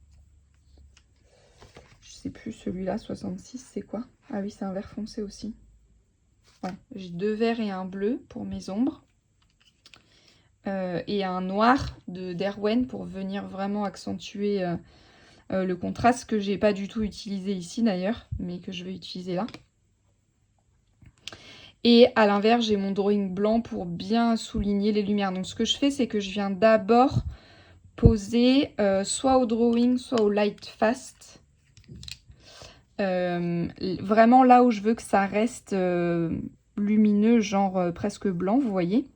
Je sais plus, celui-là, 66, c'est quoi? Ah oui, c'est un vert foncé aussi. Ouais, j'ai 2 verts et un bleu pour mes ombres. Et un noir d'Erwen pour venir vraiment accentuer le contraste que j'ai pas du tout utilisé ici d'ailleurs, mais que je vais utiliser là. Et à l'inverse, j'ai mon drawing blanc pour bien souligner les lumières. Donc ce que je fais, c'est que je viens d'abord poser soit au drawing, soit au light fast. Vraiment là où je veux que ça reste lumineux, genre presque blanc, vous voyez.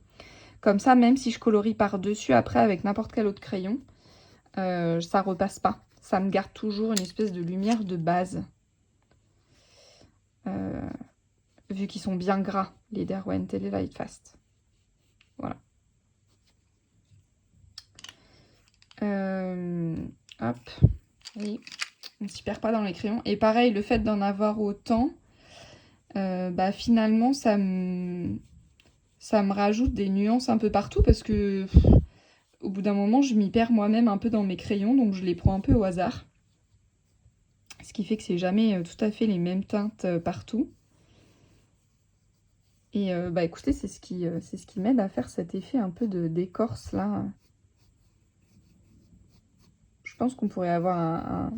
Comme ça, même si je colorie par-dessus après avec n'importe quel autre crayon, ça repasse pas. Ça me garde toujours une espèce de lumière de base. Vu qu'ils sont bien gras, les Derwent et les Lightfast. Voilà. Hop. Oui, on ne s'y perd pas dans les crayons. Et pareil, le fait d'en avoir autant, bah finalement, ça me rajoute des nuances un peu partout parce que au bout d'un moment, je m'y perds moi-même un peu dans mes crayons, donc je les prends un peu au hasard. Ce qui fait que c'est jamais tout à fait les mêmes teintes partout. Et bah écoutez, c'est ce qui m'aide à faire cet effet un peu d'écorce là. Je pense qu'on pourrait avoir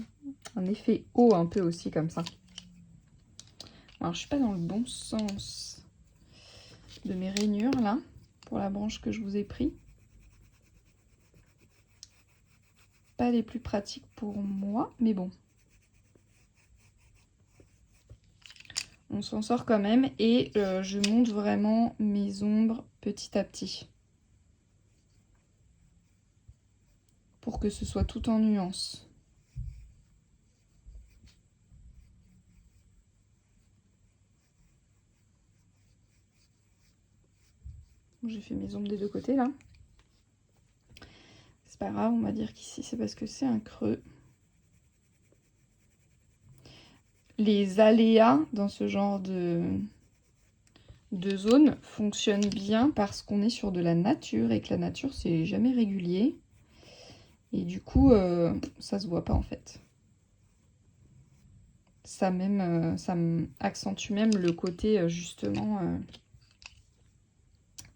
un effet haut un peu aussi comme ça. Alors je suis pas dans le bon sens de mes rainures là, pour la branche que je vous ai pris. Pas les plus pratiques pour moi, mais bon. On s'en sort quand même et je monte vraiment mes ombres petit à petit. Pour que ce soit tout en nuances. J'ai fait mes ombres des deux côtés là. C'est pas grave, on va dire qu'ici c'est parce que c'est un creux. Les aléas dans ce genre de zone fonctionnent bien parce qu'on est sur de la nature et que la nature c'est jamais régulier. Et du coup, ça se voit pas en fait. Ça accentue même le côté justement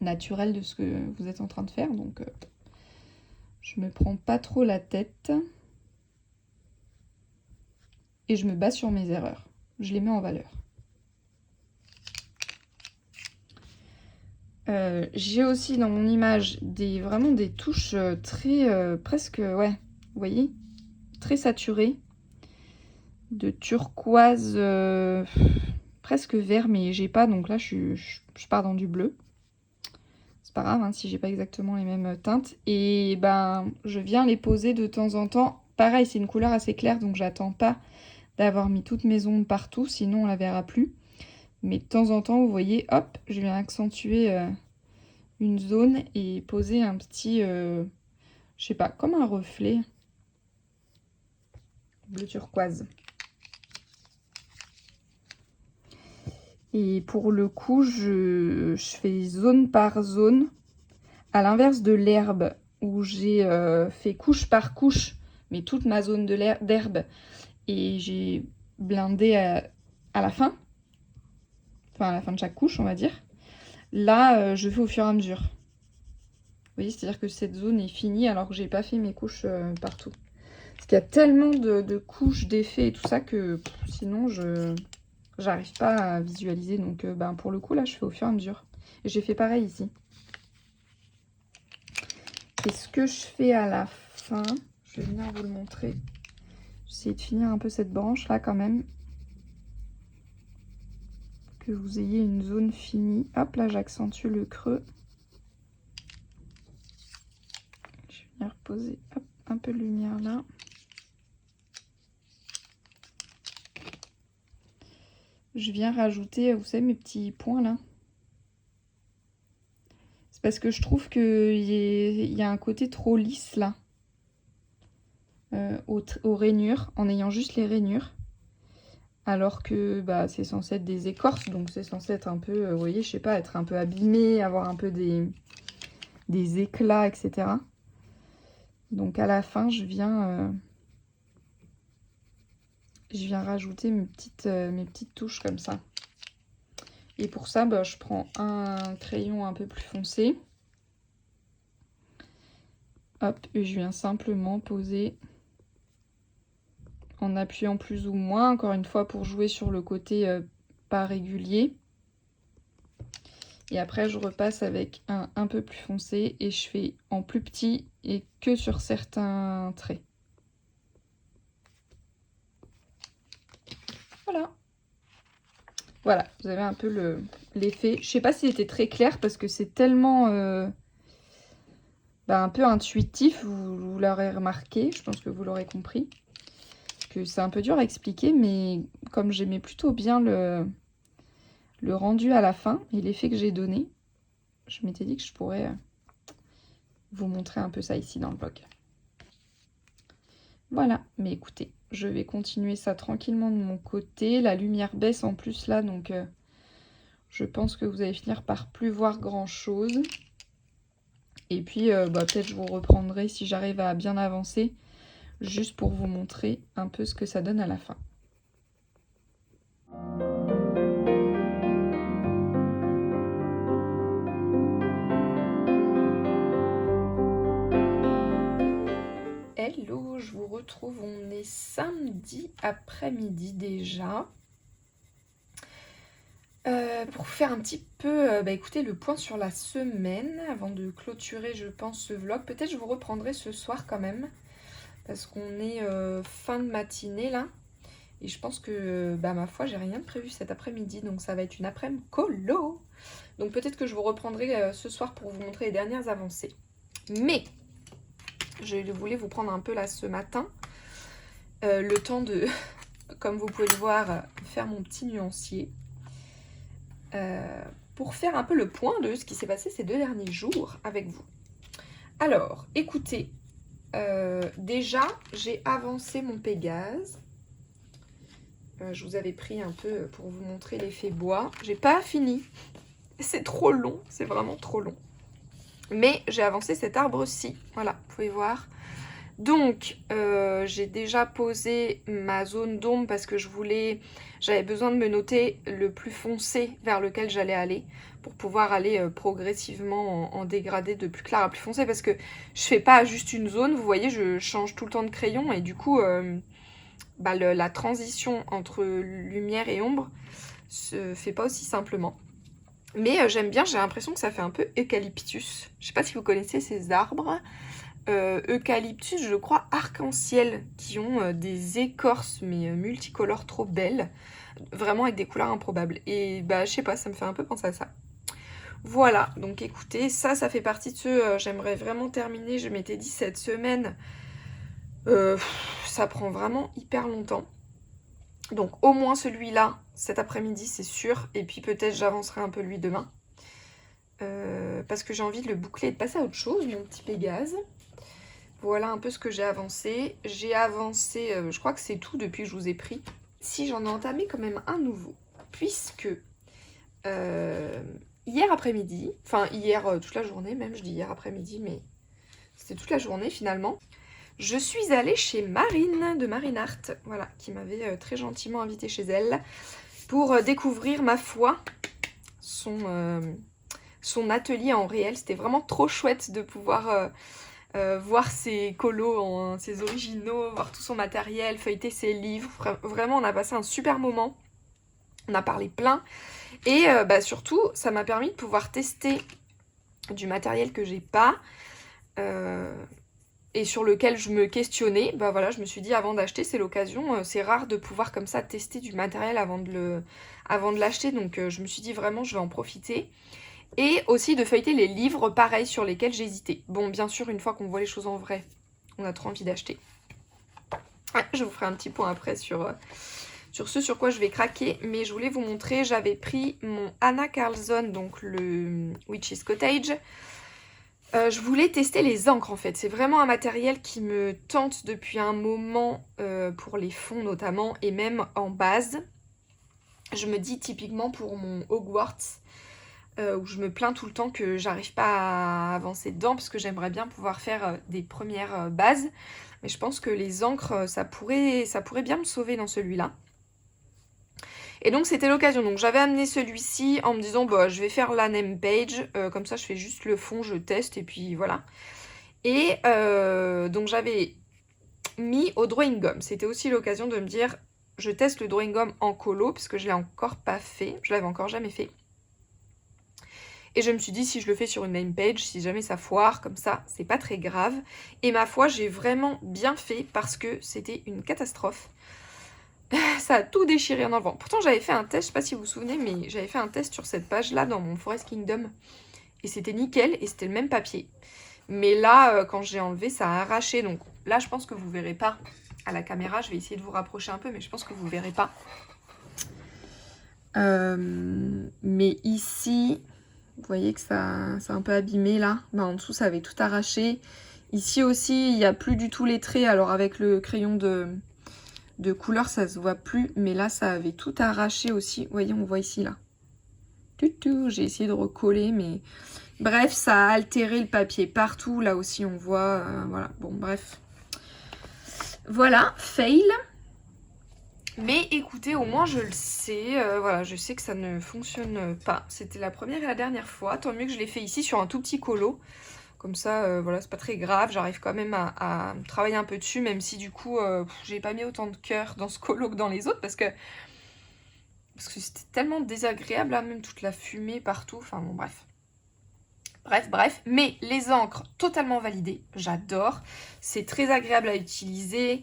naturel de ce que vous êtes en train de faire. Donc je me prends pas trop la tête. Et je me base sur mes erreurs. Je les mets en valeur. J'ai aussi dans mon image vraiment des touches très presque, ouais, vous voyez, très saturées. De turquoise presque vert, mais j'ai pas, donc là je pars dans du bleu. C'est pas grave hein, si j'ai pas exactement les mêmes teintes. Et ben je viens les poser de temps en temps. Pareil, c'est une couleur assez claire, donc j'attends pas d'avoir mis toutes mes ombres partout, sinon on la verra plus. Mais de temps en temps, vous voyez, hop, je viens accentuer une zone et poser un petit, je sais pas, comme un reflet bleu turquoise. Et pour le coup, je fais zone par zone, à l'inverse de l'herbe, où j'ai fait couche par couche, mais toute ma zone d'herbe, et j'ai blindé à la fin, enfin à la fin de chaque couche, on va dire. Là, je fais au fur et à mesure. Vous voyez, c'est-à-dire que cette zone est finie alors que j'ai pas fait mes couches partout. Parce qu'il y a tellement de couches, d'effets et tout ça que sinon j'arrive pas à visualiser. Donc ben, pour le coup, là, je fais au fur et à mesure. Et j'ai fait pareil ici. Et ce que je fais à la fin, je vais venir vous le montrer. J'essaie de finir un peu cette branche là quand même. Que vous ayez une zone finie. Hop, là, j'accentue le creux. Je vais venir poser hop, un peu de lumière là. Je viens rajouter, vous savez, mes petits points là. C'est parce que je trouve qu'il y a un côté trop lisse là. Aux rainures, en ayant juste les rainures. Alors que bah, c'est censé être des écorces, donc c'est censé être un peu, vous voyez, je sais pas, être un peu abîmé, avoir un peu des éclats, etc. Donc à la fin, je viens rajouter mes petites touches comme ça. Et pour ça, bah, je prends un crayon un peu plus foncé. Hop, et je viens simplement poser en appuyant plus ou moins, encore une fois pour jouer sur le côté pas régulier. Et après, je repasse avec un peu plus foncé et je fais en plus petit et que sur certains traits. Voilà. Voilà, vous avez un peu l'effet. Je sais pas s'il était très clair parce que c'est tellement un peu intuitif, vous l'aurez remarqué, je pense que vous l'aurez compris. Que c'est un peu dur à expliquer, mais comme j'aimais plutôt bien le rendu à la fin et l'effet que j'ai donné, je m'étais dit que je pourrais vous montrer un peu ça ici dans le vlog. Voilà, mais écoutez, je vais continuer ça tranquillement de mon côté. La lumière baisse en plus là, donc je pense que vous allez finir par plus voir grand chose. Et puis peut-être je vous reprendrai si j'arrive à bien avancer, juste pour vous montrer un peu ce que ça donne à la fin. Hello, je vous retrouve, on est samedi après-midi déjà. Pour faire un petit peu, écoutez, le point sur la semaine, avant de clôturer, je pense, ce vlog. Peut-être je vous reprendrai ce soir quand même, parce qu'on est fin de matinée là. Et je pense que, ma foi, j'ai rien de prévu cet après-midi, donc ça va être une après-midi colo. Donc peut-être que je vous reprendrai ce soir pour vous montrer les dernières avancées. Mais je voulais vous prendre un peu là ce matin, le temps de, comme vous pouvez le voir, faire mon petit nuancier. Pour faire un peu le point de ce qui s'est passé ces 2 derniers jours avec vous. Alors, écoutez, déjà, j'ai avancé mon Pégase. Je vous avais pris un peu pour vous montrer l'effet bois. J'ai pas fini. C'est trop long, c'est vraiment trop long. Mais j'ai avancé cet arbre-ci. Voilà, vous pouvez voir. Donc, j'ai déjà posé ma zone d'ombre parce que j'avais besoin de me noter le plus foncé vers lequel j'allais aller pour pouvoir aller progressivement en dégradé de plus clair à plus foncé, parce que je fais pas juste une zone, vous voyez, je change tout le temps de crayon et du coup, la transition entre lumière et ombre se fait pas aussi simplement. Mais j'aime bien, j'ai l'impression que ça fait un peu eucalyptus. Je sais pas si vous connaissez ces arbres. Eucalyptus, je crois, arc-en-ciel, qui ont des écorces mais multicolores trop belles, vraiment avec des couleurs improbables. Et je sais pas, ça me fait un peu penser à ça. Voilà, donc écoutez, ça fait partie de ceux, j'aimerais vraiment terminer. Je m'étais dit cette semaine, ça prend vraiment hyper longtemps. Donc au moins celui-là, cet après-midi, c'est sûr. Et puis peut-être j'avancerai un peu lui demain. Parce que j'ai envie de le boucler et de passer à autre chose, mon petit Pégase. Voilà un peu ce que j'ai avancé. J'ai avancé, je crois que c'est tout depuis que je vous ai pris. Si, j'en ai entamé quand même un nouveau. Puisque hier après-midi, enfin hier toute la journée même, je dis hier après-midi, mais c'était toute la journée finalement. Je suis allée chez Marine de Marine Art, voilà, qui m'avait très gentiment invitée chez elle pour découvrir, ma foi, son atelier en réel. C'était vraiment trop chouette de pouvoir voir ses colos, ses originaux, voir tout son matériel, feuilleter ses livres. Vraiment, on a passé un super moment. On a parlé plein. Et surtout, ça m'a permis de pouvoir tester du matériel que j'ai pas et sur lequel je me questionnais. Voilà, je me suis dit, avant d'acheter, c'est l'occasion. C'est rare de pouvoir comme ça tester du matériel avant de l'acheter. Donc je me suis dit vraiment, je vais en profiter. Et aussi de feuilleter les livres, pareil, sur lesquels j'hésitais. Bon, bien sûr, une fois qu'on voit les choses en vrai, on a trop envie d'acheter. Je vous ferai un petit point après sur ce sur quoi je vais craquer. Mais je voulais vous montrer, j'avais pris mon Anna Carlson, donc le Witch's Cottage. Je voulais tester les encres en fait. C'est vraiment un matériel qui me tente depuis un moment, pour les fonds notamment, et même en base. Je me dis typiquement pour mon Hogwarts, où je me plains tout le temps que j'arrive pas à avancer dedans parce que j'aimerais bien pouvoir faire des premières bases. Mais je pense que les encres, ça pourrait bien me sauver dans celui-là. Et donc c'était l'occasion. Donc j'avais amené celui-ci en me disant je vais faire la name page, comme ça je fais juste le fond, je teste et puis voilà. Et donc j'avais mis au drawing gum. C'était aussi l'occasion de me dire je teste le drawing gum en colo parce que je l'ai encore pas fait, je l'avais encore jamais fait. Et je me suis dit, si je le fais sur une name page, si jamais ça foire comme ça, c'est pas très grave. Et ma foi, j'ai vraiment bien fait parce que c'était une catastrophe. Ça a tout déchiré en enlevant. Pourtant, j'avais fait un test, je sais pas si vous vous souvenez, mais j'avais fait un test sur cette page-là dans mon Forest Kingdom. Et c'était nickel, et c'était le même papier. Mais là, quand j'ai enlevé, ça a arraché. Donc là, je pense que vous verrez pas à la caméra. Je vais essayer de vous rapprocher un peu, mais je pense que vous verrez pas. Mais ici, vous voyez que ça c'est un peu abîmé là. Ben, en dessous, ça avait tout arraché. Ici aussi, il n'y a plus du tout les traits. Alors avec le crayon de couleur, ça se voit plus. Mais là, ça avait tout arraché aussi. Vous voyez, on voit ici là. J'ai essayé de recoller, mais... Bref, ça a altéré le papier partout. Là aussi, on voit... voilà, bon, bref. Voilà, fail. Mais écoutez, au moins je le sais, voilà, je sais que ça ne fonctionne pas. C'était la première et la dernière fois, tant mieux que je l'ai fait ici sur un tout petit colo. Comme ça, voilà, c'est pas très grave, j'arrive quand même à travailler un peu dessus, même si du coup, j'ai pas mis autant de cœur dans ce colo que dans les autres, parce que c'était tellement désagréable, là, même toute la fumée partout, enfin bon, bref. Bref, mais les encres totalement validées, j'adore. C'est très agréable à utiliser,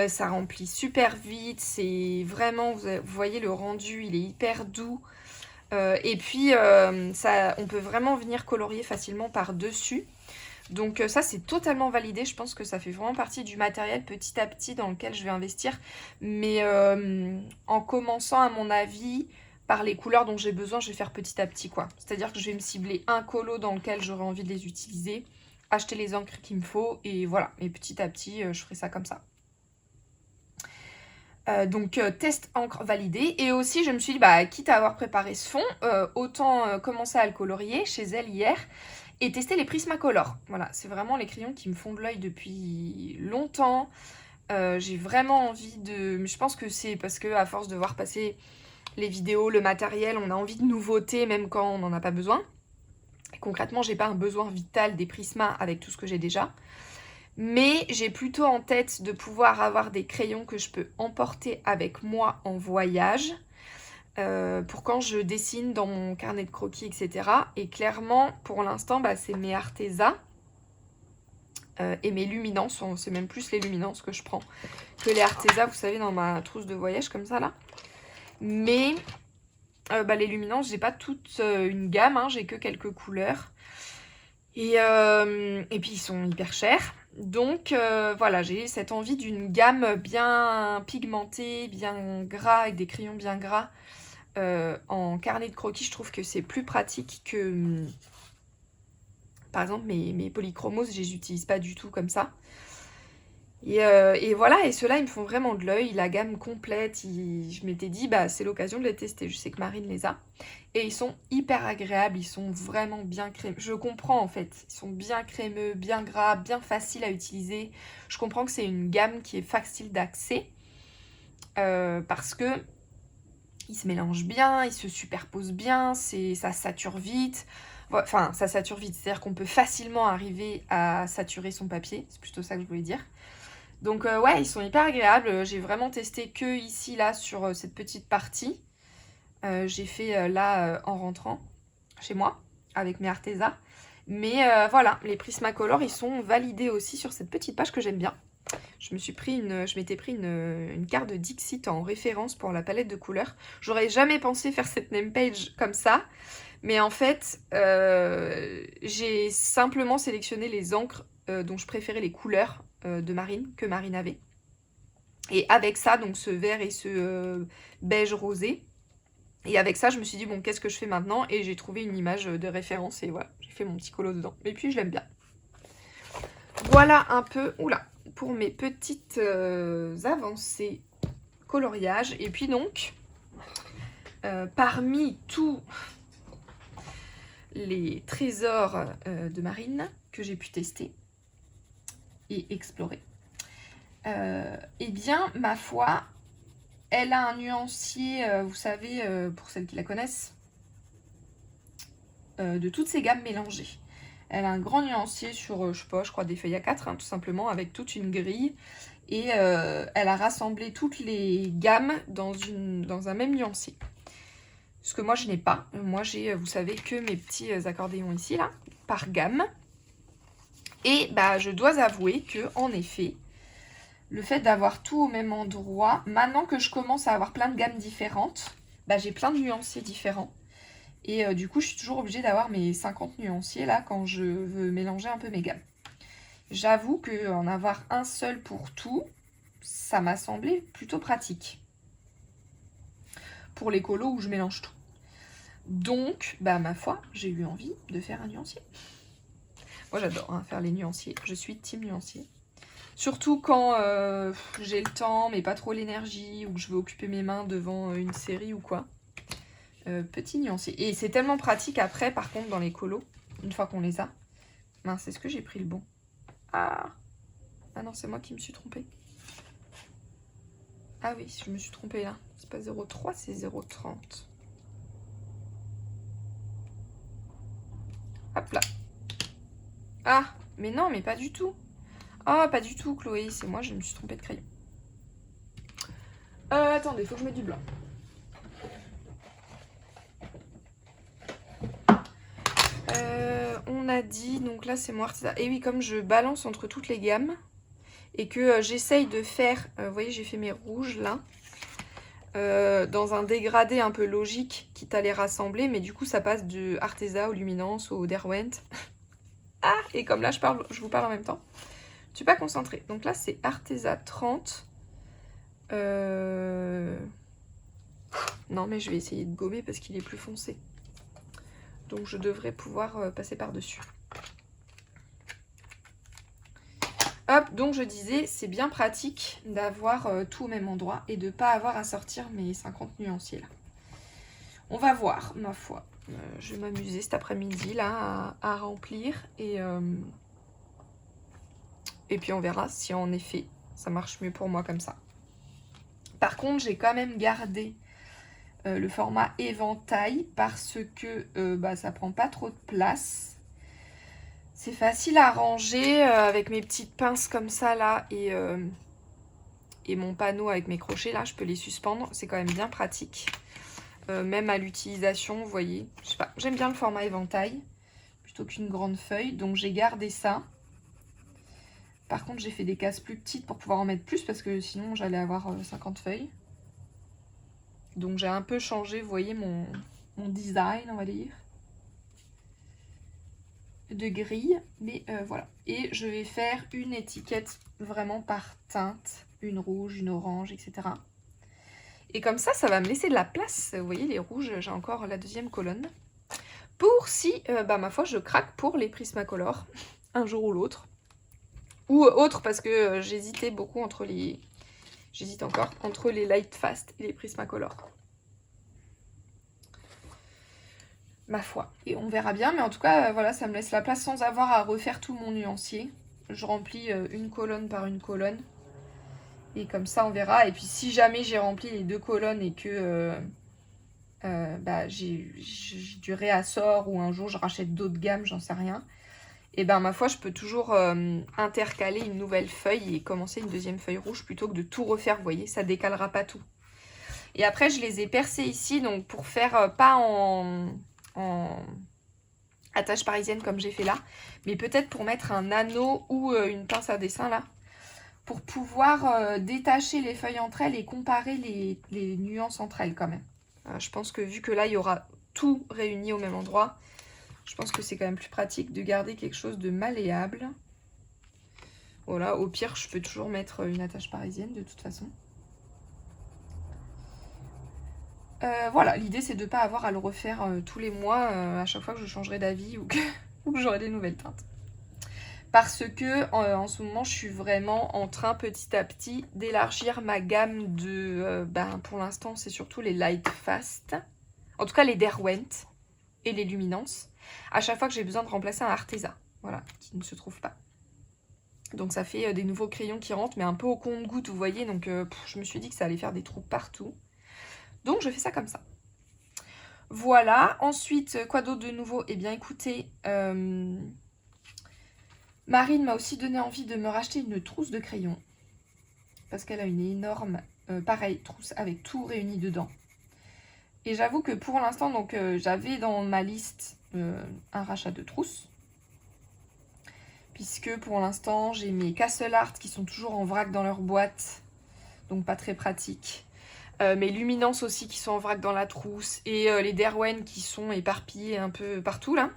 ça remplit super vite, c'est vraiment, vous voyez le rendu, il est hyper doux. Et puis, on peut vraiment venir colorier facilement par-dessus. Donc ça, c'est totalement validé. Je pense que ça fait vraiment partie du matériel petit à petit dans lequel je vais investir. Mais en commençant, à mon avis... par les couleurs dont j'ai besoin, je vais faire petit à petit, quoi. C'est-à-dire que je vais me cibler un colo dans lequel j'aurai envie de les utiliser, acheter les encres qu'il me faut, et voilà. Et petit à petit, je ferai ça comme ça. Donc, test encre validé. Et aussi, je me suis dit, bah, quitte à avoir préparé ce fond, autant commencer à le colorier chez elle hier, et tester les Prismacolor. Voilà, c'est vraiment les crayons qui me font de l'œil depuis longtemps. J'ai vraiment envie de... Je pense que c'est parce que à force de voir passer... les vidéos, le matériel, on a envie de nouveautés même quand on n'en a pas besoin. Et concrètement, j'ai pas un besoin vital des Prisma avec tout ce que j'ai déjà. Mais j'ai plutôt en tête de pouvoir avoir des crayons que je peux emporter avec moi en voyage. Pour quand je dessine dans mon carnet de croquis, etc. Et clairement, pour l'instant, bah, c'est mes Arteza. Et mes luminances, c'est même plus les luminances que je prends que les Arteza, vous savez, dans ma trousse de voyage comme ça là. Mais bah, les luminances, j'ai pas toute une gamme, hein, j'ai que quelques couleurs. Et puis ils sont hyper chers. Donc voilà, j'ai cette envie d'une gamme bien pigmentée, bien gras, avec des crayons bien gras. En carnet de croquis, je trouve que c'est plus pratique que... par exemple, mes polychromos, je les utilise pas du tout comme ça. Et voilà, et ceux-là, ils me font vraiment de l'œil. La gamme complète, je m'étais dit, bah, c'est l'occasion de les tester. Je sais que Marine les a. Et ils sont hyper agréables, ils sont vraiment bien crémeux. Je comprends en fait, ils sont bien crémeux, bien gras, bien faciles à utiliser. Je comprends que c'est une gamme qui est facile d'accès. Parce que ils se mélangent bien, ils se superposent bien, ça sature vite. Enfin, ça sature vite, c'est-à-dire qu'on peut facilement arriver à saturer son papier. C'est plutôt ça que je voulais dire. Donc ouais, ils sont hyper agréables. J'ai vraiment testé que ici, là, sur cette petite partie. J'ai fait là en rentrant chez moi, avec mes Arteza. Mais voilà, les Prismacolor, ils sont validés aussi sur cette petite page que j'aime bien. Je m'étais pris une carte de Dixit en référence pour la palette de couleurs. J'aurais jamais pensé faire cette name page comme ça. Mais en fait, j'ai simplement sélectionné les encres dont je préférais les couleurs de Marine, que Marine avait. Et avec ça, donc ce vert et ce beige rosé. Et avec ça, je me suis dit, bon, qu'est-ce que je fais maintenant? Et j'ai trouvé une image de référence et voilà, j'ai fait mon petit colo dedans. Et puis, je l'aime bien. Voilà un peu, oula, pour mes petites avancées coloriage. Et puis donc, parmi tous les trésors de Marine que j'ai pu tester et explorer, eh bien, ma foi, elle a un nuancier, vous savez, pour celles qui la connaissent, de toutes ces gammes mélangées. Elle a un grand nuancier sur, je sais pas, je crois des feuilles A4, hein, tout simplement, avec toute une grille. Et elle a rassemblé toutes les gammes dans un même nuancier. Ce que moi, je n'ai pas. Moi, j'ai, vous savez, que mes petits accordéons ici, là, par gamme. Et bah, je dois avouer que, en effet, le fait d'avoir tout au même endroit, maintenant que je commence à avoir plein de gammes différentes, bah, j'ai plein de nuanciers différents. Et du coup, je suis toujours obligée d'avoir mes 50 nuanciers, là, quand je veux mélanger un peu mes gammes. J'avoue qu'en avoir un seul pour tout, ça m'a semblé plutôt pratique. Pour les colos où je mélange tout. Donc, bah ma foi, j'ai eu envie de faire un nuancier. Moi j'adore hein, faire les nuanciers, je suis team nuancier. Surtout quand j'ai le temps mais pas trop l'énergie ou que je veux occuper mes mains devant une série ou quoi. Petit nuancier. Et c'est tellement pratique après par contre dans les colos, une fois qu'on les a. Mince, est-ce que j'ai pris le bon? Ah non, c'est moi qui me suis trompée. Ah oui, je me suis trompée là. C'est pas 0,3, c'est 0,30. Hop là. Ah, mais non, mais pas du tout. Ah, pas du tout, Chloé. C'est moi, je me suis trompée de crayon. Attendez, il faut que je mette du blanc. On a dit, donc là c'est moi artisan. Et oui, comme je balance entre toutes les gammes et que j'essaye de faire, vous voyez, j'ai fait mes rouges là, dans un dégradé un peu logique, quitte à les rassembler, mais du coup ça passe de Arteza au Luminance au Derwent. Ah, et comme là je vous parle en même temps, je suis pas concentrée. Donc là c'est Arteza 30. Non mais je vais essayer de gommer parce qu'il est plus foncé. Donc je devrais pouvoir passer par-dessus. Hop, donc je disais, c'est bien pratique d'avoir tout au même endroit et de ne pas avoir à sortir mes 50 nuanciers là. On va voir, ma foi. Je vais m'amuser cet après-midi là à remplir et puis on verra si en effet ça marche mieux pour moi comme ça. Par contre, j'ai quand même gardé le format éventail parce que bah, ça prend pas trop de place. C'est facile à ranger avec mes petites pinces comme ça là et mon panneau avec mes crochets là, je peux les suspendre. C'est quand même bien pratique. Même à l'utilisation, vous voyez. Je sais pas, j'aime bien le format éventail plutôt qu'une grande feuille. Donc j'ai gardé ça. Par contre, j'ai fait des cases plus petites pour pouvoir en mettre plus parce que sinon j'allais avoir 50 feuilles. Donc j'ai un peu changé, vous voyez, mon design, on va dire, de grille. Mais voilà. Et je vais faire une étiquette vraiment par teinte. Une rouge, une orange, etc. Et comme ça, ça va me laisser de la place. Vous voyez, les rouges, j'ai encore la deuxième colonne. Pour si, bah ma foi, je craque pour les Prismacolor, un jour ou l'autre. Ou autre, parce que j'hésitais beaucoup entre les... J'hésite encore entre les Lightfast et les Prismacolor. Ma foi. Et on verra bien, mais en tout cas, voilà, ça me laisse la place sans avoir à refaire tout mon nuancier. Je remplis une colonne par une colonne. Et comme ça, on verra. Et puis, si jamais j'ai rempli les deux colonnes et que bah, j'ai du réassort ou un jour je rachète d'autres gammes, j'en sais rien. Et ben ma foi, je peux toujours intercaler une nouvelle feuille et commencer une deuxième feuille rouge plutôt que de tout refaire. Vous voyez, ça décalera pas tout. Et après, je les ai percés ici, donc pour faire pas en attache parisienne comme j'ai fait là, mais peut-être pour mettre un anneau ou une pince à dessin là, pour pouvoir détacher les feuilles entre elles et comparer les nuances entre elles quand même. Je pense que vu que là, il y aura tout réuni au même endroit, je pense que c'est quand même plus pratique de garder quelque chose de malléable. Voilà, au pire, je peux toujours mettre une attache parisienne de toute façon. Voilà, l'idée c'est de ne pas avoir à le refaire tous les mois à chaque fois que je changerai d'avis ou que j'aurai des nouvelles teintes. Parce que en ce moment, je suis vraiment en train petit à petit d'élargir ma gamme de... pour l'instant, c'est surtout les Lightfast. En tout cas, les Derwent et les Luminance. À chaque fois que j'ai besoin de remplacer un Arteza, voilà, qui ne se trouve pas. Donc ça fait des nouveaux crayons qui rentrent, mais un peu au compte-gouttes, vous voyez. Donc je me suis dit que ça allait faire des trous partout. Donc je fais ça comme ça. Voilà. Ensuite, quoi d'autre de nouveau? Eh bien écoutez, Marine m'a aussi donné envie de me racheter une trousse de crayons. Parce qu'elle a une énorme, pareil, trousse avec tout réuni dedans. Et j'avoue que pour l'instant, donc j'avais dans ma liste un rachat de trousse. Puisque pour l'instant, j'ai mes Castle Art qui sont toujours en vrac dans leur boîte. Donc pas très pratique. Mes Luminance aussi qui sont en vrac dans la trousse. Et les Derwent qui sont éparpillés un peu partout là.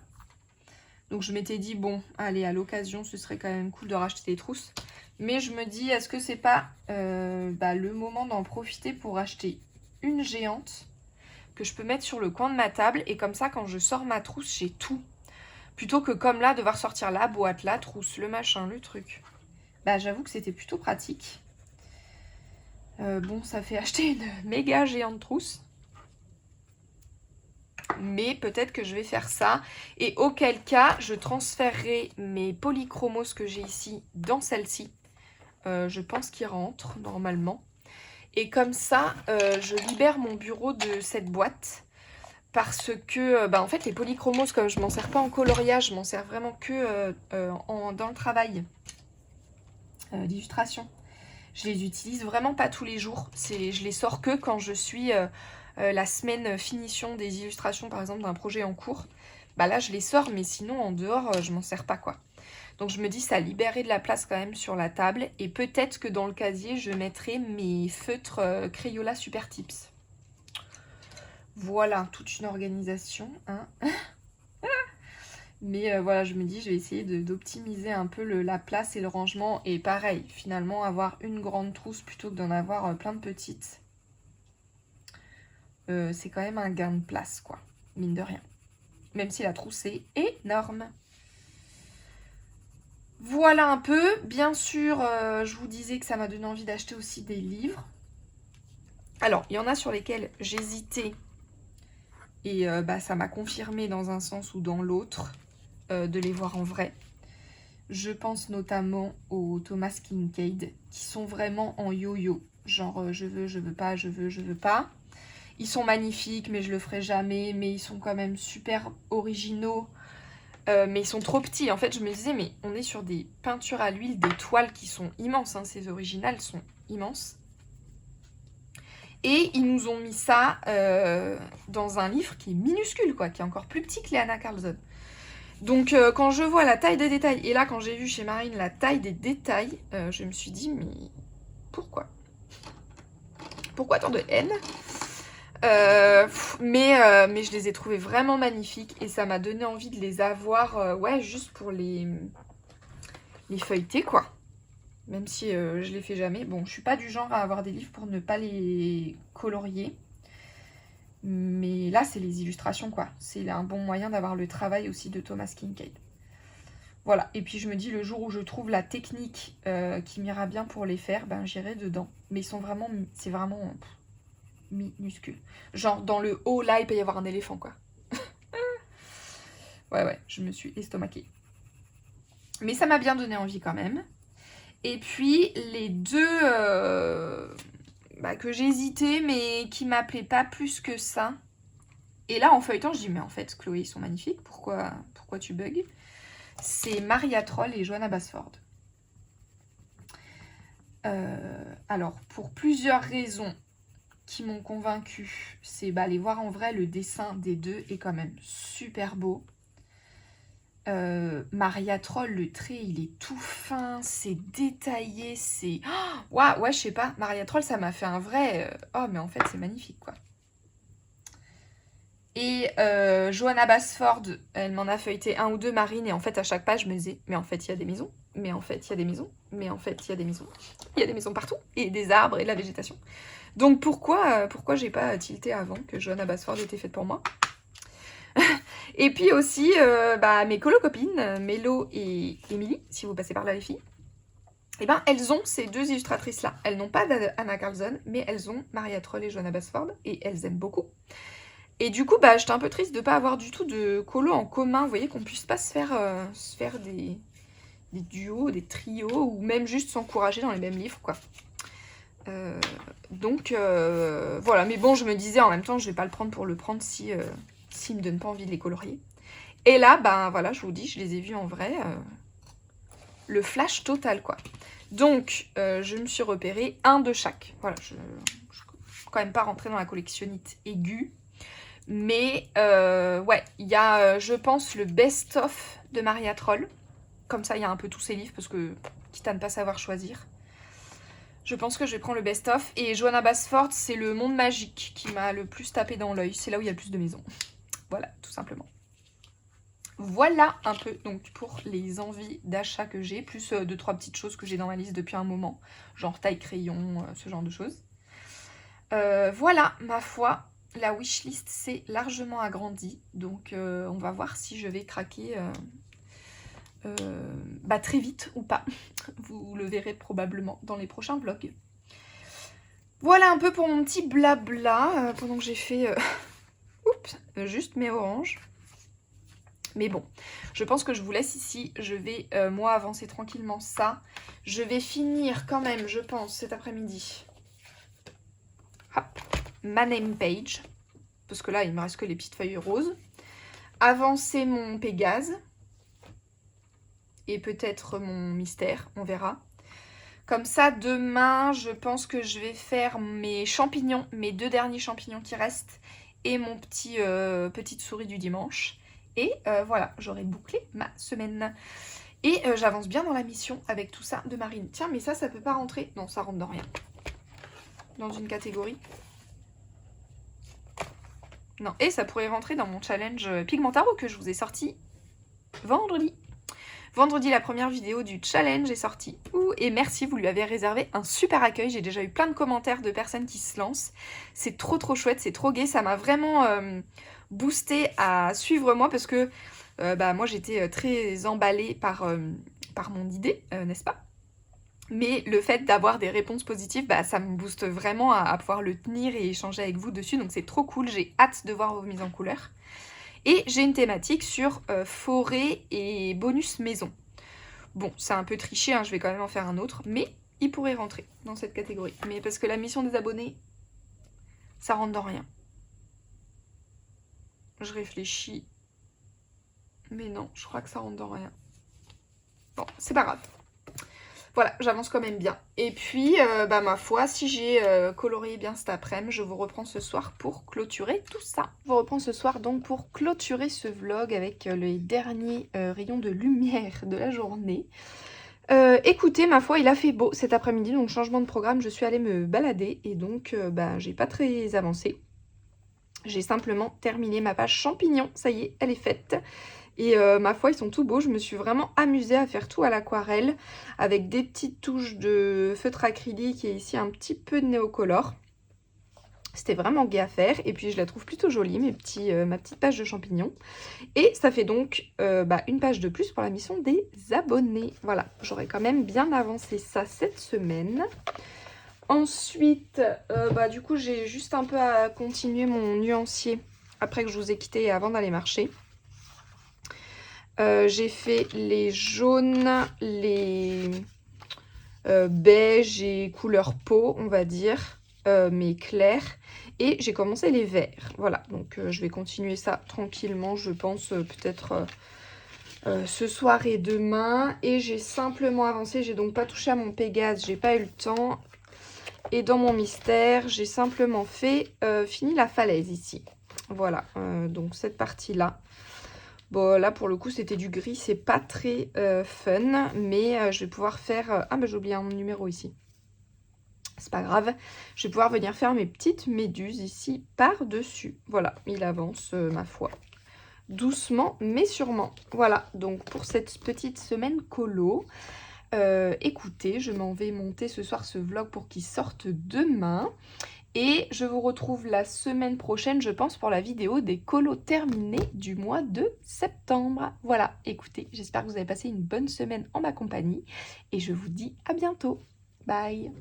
Donc je m'étais dit, bon, allez, à l'occasion, ce serait quand même cool de racheter des trousses. Mais je me dis, est-ce que c'est pas le moment d'en profiter pour acheter une géante que je peux mettre sur le coin de ma table. Et comme ça, quand je sors ma trousse, j'ai tout. Plutôt que comme là, devoir sortir la boîte, la trousse, le machin, le truc. Bah j'avoue que c'était plutôt pratique. Bon, ça fait acheter une méga géante trousse. Mais peut-être que je vais faire ça. Et auquel cas, je transférerai mes polychromos que j'ai ici dans celle-ci. Je pense qu'ils rentrent normalement. Et comme ça, je libère mon bureau de cette boîte. Parce que, en fait, les polychromos, comme je m'en sers pas en coloriage, je m'en sers vraiment que dans le travail d'illustration. Je les utilise vraiment pas tous les jours. Je les sors que quand je suis la semaine finition des illustrations, par exemple, d'un projet en cours. Bah là, je les sors, mais sinon, en dehors, je m'en sers pas, quoi. Donc, je me dis, ça libérait de la place quand même sur la table. Et peut-être que dans le casier, je mettrai mes feutres Crayola Super Tips. Voilà, toute une organisation, hein. Mais voilà, je me dis, je vais essayer d'optimiser un peu la place et le rangement. Et pareil, finalement, avoir une grande trousse plutôt que d'en avoir plein de petites. C'est quand même un gain de place, quoi. Mine de rien. Même si la trousse est énorme. Voilà un peu. Bien sûr, je vous disais que ça m'a donné envie d'acheter aussi des livres. Alors, il y en a sur lesquels j'hésitais. Et ça m'a confirmé dans un sens ou dans l'autre de les voir en vrai. Je pense notamment aux Thomas Kinkade qui sont vraiment en yo-yo. Genre je veux pas, je veux pas. Ils sont magnifiques mais je le ferai jamais. Mais ils sont quand même super originaux. Mais ils sont trop petits. En fait je me disais mais on est sur des peintures à l'huile, des toiles qui sont immenses. Hein. Ces originales sont immenses. Et ils nous ont mis ça dans un livre qui est minuscule, quoi, qui est encore plus petit que les Anna Carlson. Donc quand je vois la taille des détails, et là quand j'ai vu chez Marine la taille des détails, je me suis dit mais pourquoi tant de haine mais je les ai trouvés vraiment magnifiques et ça m'a donné envie de les avoir, ouais, juste pour les feuilleter, quoi. Même si je les fais jamais. Bon, je suis pas du genre à avoir des livres pour ne pas les colorier. Mais là, c'est les illustrations, quoi. C'est un bon moyen d'avoir le travail aussi de Thomas Kinkade. Voilà. Et puis, je me dis, le jour où je trouve la technique qui m'ira bien pour les faire, ben, j'irai dedans. Mais ils sont vraiment... C'est vraiment minuscule. Genre, dans le haut, là, il peut y avoir un éléphant, quoi. Ouais, je me suis estomaquée. Mais ça m'a bien donné envie, quand même. Et puis, les deux... que j'ai hésité, mais qui m'appelaient pas plus que ça. Et là, en feuilletant, je dis, mais en fait, Chloé, ils sont magnifiques. Pourquoi tu bugs? C'est Maria Troll et Johanna Basford. Alors, pour plusieurs raisons qui m'ont convaincue, c'est les voir en vrai, le dessin des deux est quand même super beau. Maria Troll, le trait, il est tout fin, c'est détaillé, c'est... Oh, ouais, je sais pas, Maria Troll, ça m'a fait un vrai... Oh, mais en fait, c'est magnifique, quoi. Et Johanna Basford, elle m'en a feuilleté un ou deux, Marine, et en fait, à chaque page, je me disais, mais en fait, il y a des maisons, mais en fait, il y a des maisons, mais en fait, il y a des maisons. Il y a des maisons partout, et des arbres, et de la végétation. Donc, pourquoi j'ai pas tilté avant que Johanna Basford était faite pour moi? Et puis aussi, mes colo-copines, Mélo et Émilie, si vous passez par là les filles, elles ont ces deux illustratrices-là. Elles n'ont pas d'Anna Carlson, mais elles ont Maria Troll et Johanna Basford, et elles aiment beaucoup. Et du coup, j'étais un peu triste de ne pas avoir du tout de colo en commun, vous voyez, qu'on puisse pas se faire des duos, des trios, ou même juste s'encourager dans les mêmes livres, quoi. Voilà, mais bon, je me disais en même temps, je vais pas le prendre pour le prendre s'il me donne pas envie de les colorier. Et là, voilà, je vous dis, je les ai vus en vrai. Le flash total, quoi. Donc, je me suis repéré un de chaque. Voilà, je ne suis quand même pas rentrée dans la collectionnite aiguë. Mais ouais, il y a, je pense, le best-of de Maria Troll. Comme ça, il y a un peu tous ses livres, parce que, quitte à ne pas savoir choisir. Je pense que je vais prendre le best-of. Et Johanna Basford, c'est le monde magique qui m'a le plus tapé dans l'œil. C'est là où il y a le plus de maisons. Voilà, tout simplement. Voilà un peu donc pour les envies d'achat que j'ai, plus 2-3 petites choses que j'ai dans ma liste depuis un moment, genre taille crayon, ce genre de choses. Voilà, ma foi, la wishlist s'est largement agrandie, donc on va voir si je vais craquer très vite ou pas. Vous le verrez probablement dans les prochains vlogs. Voilà un peu pour mon petit blabla, pendant que j'ai fait juste mes oranges. Mais bon, je pense que je vous laisse ici. Je vais, moi, avancer tranquillement ça. Je vais finir quand même, je pense, cet après-midi. Hop, ma name page. Parce que là, il me reste que les petites feuilles roses. Avancer mon Pégase. Et peut-être mon mystère, on verra. Comme ça, demain, je pense que je vais faire mes champignons, mes 2 derniers champignons qui restent. Et mon petite souris du dimanche. Et voilà, j'aurai bouclé ma semaine. Et j'avance bien dans la mission avec tout ça de Marine. Tiens, mais ça peut pas rentrer. Non, ça rentre dans rien. Dans une catégorie. Non, et ça pourrait rentrer dans mon challenge Pigmentaro que je vous ai sorti vendredi. Vendredi, la première vidéo du challenge est sortie. Et merci, vous lui avez réservé un super accueil. J'ai déjà eu plein de commentaires de personnes qui se lancent. C'est trop chouette, c'est trop gai. Ça m'a vraiment boosté à suivre moi parce que moi j'étais très emballée par mon idée, n'est-ce pas? Mais le fait d'avoir des réponses positives, ça me booste vraiment à pouvoir le tenir et échanger avec vous dessus. Donc c'est trop cool, j'ai hâte de voir vos mises en couleur. Et j'ai une thématique sur forêt et bonus maison. Bon, c'est un peu triché, hein, je vais quand même en faire un autre, mais il pourrait rentrer dans cette catégorie. Mais parce que la mission des abonnés, ça rentre dans rien. Je réfléchis. Mais non, je crois que ça rentre dans rien. Bon, c'est pas grave. Voilà, j'avance quand même bien. Et puis, ma foi, si j'ai colorié bien cet après-midi, je vous reprends ce soir pour clôturer tout ça. Je vous reprends ce soir donc pour clôturer ce vlog avec les derniers rayons de lumière de la journée. Écoutez, ma foi, il a fait beau cet après-midi, donc changement de programme, je suis allée me balader et donc j'ai pas très avancé. J'ai simplement terminé ma page champignons, ça y est, elle est faite. Et ma foi, ils sont tout beaux. Je me suis vraiment amusée à faire tout à l'aquarelle avec des petites touches de feutre acrylique et ici un petit peu de néocolore. C'était vraiment gai à faire et puis je la trouve plutôt jolie, ma petite page de champignons. Et ça fait donc une page de plus pour la mission des abonnés. Voilà, j'aurais quand même bien avancé ça cette semaine. Ensuite, du coup, j'ai juste un peu à continuer mon nuancier après que je vous ai quitté et avant d'aller marcher. J'ai fait les jaunes, les beiges et couleur peau, on va dire, mais clairs. Et j'ai commencé les verts. Voilà, donc je vais continuer ça tranquillement, je pense, peut-être ce soir et demain. Et j'ai simplement avancé, j'ai donc pas touché à mon Pégase, j'ai pas eu le temps. Et dans mon mystère, j'ai simplement fini la falaise ici. Voilà, donc cette partie-là. Bon, là, pour le coup, c'était du gris. C'est pas très fun. Mais je vais pouvoir faire... j'ai oublié un numéro ici. C'est pas grave. Je vais pouvoir venir faire mes petites méduses ici par-dessus. Voilà, il avance, ma foi. Doucement, mais sûrement. Voilà, donc pour cette petite semaine colo. Écoutez, je m'en vais monter ce soir ce vlog pour qu'il sorte demain. Et je vous retrouve la semaine prochaine, je pense, pour la vidéo des colos terminés du mois de septembre. Voilà, écoutez, j'espère que vous avez passé une bonne semaine en ma compagnie. Et je vous dis à bientôt. Bye!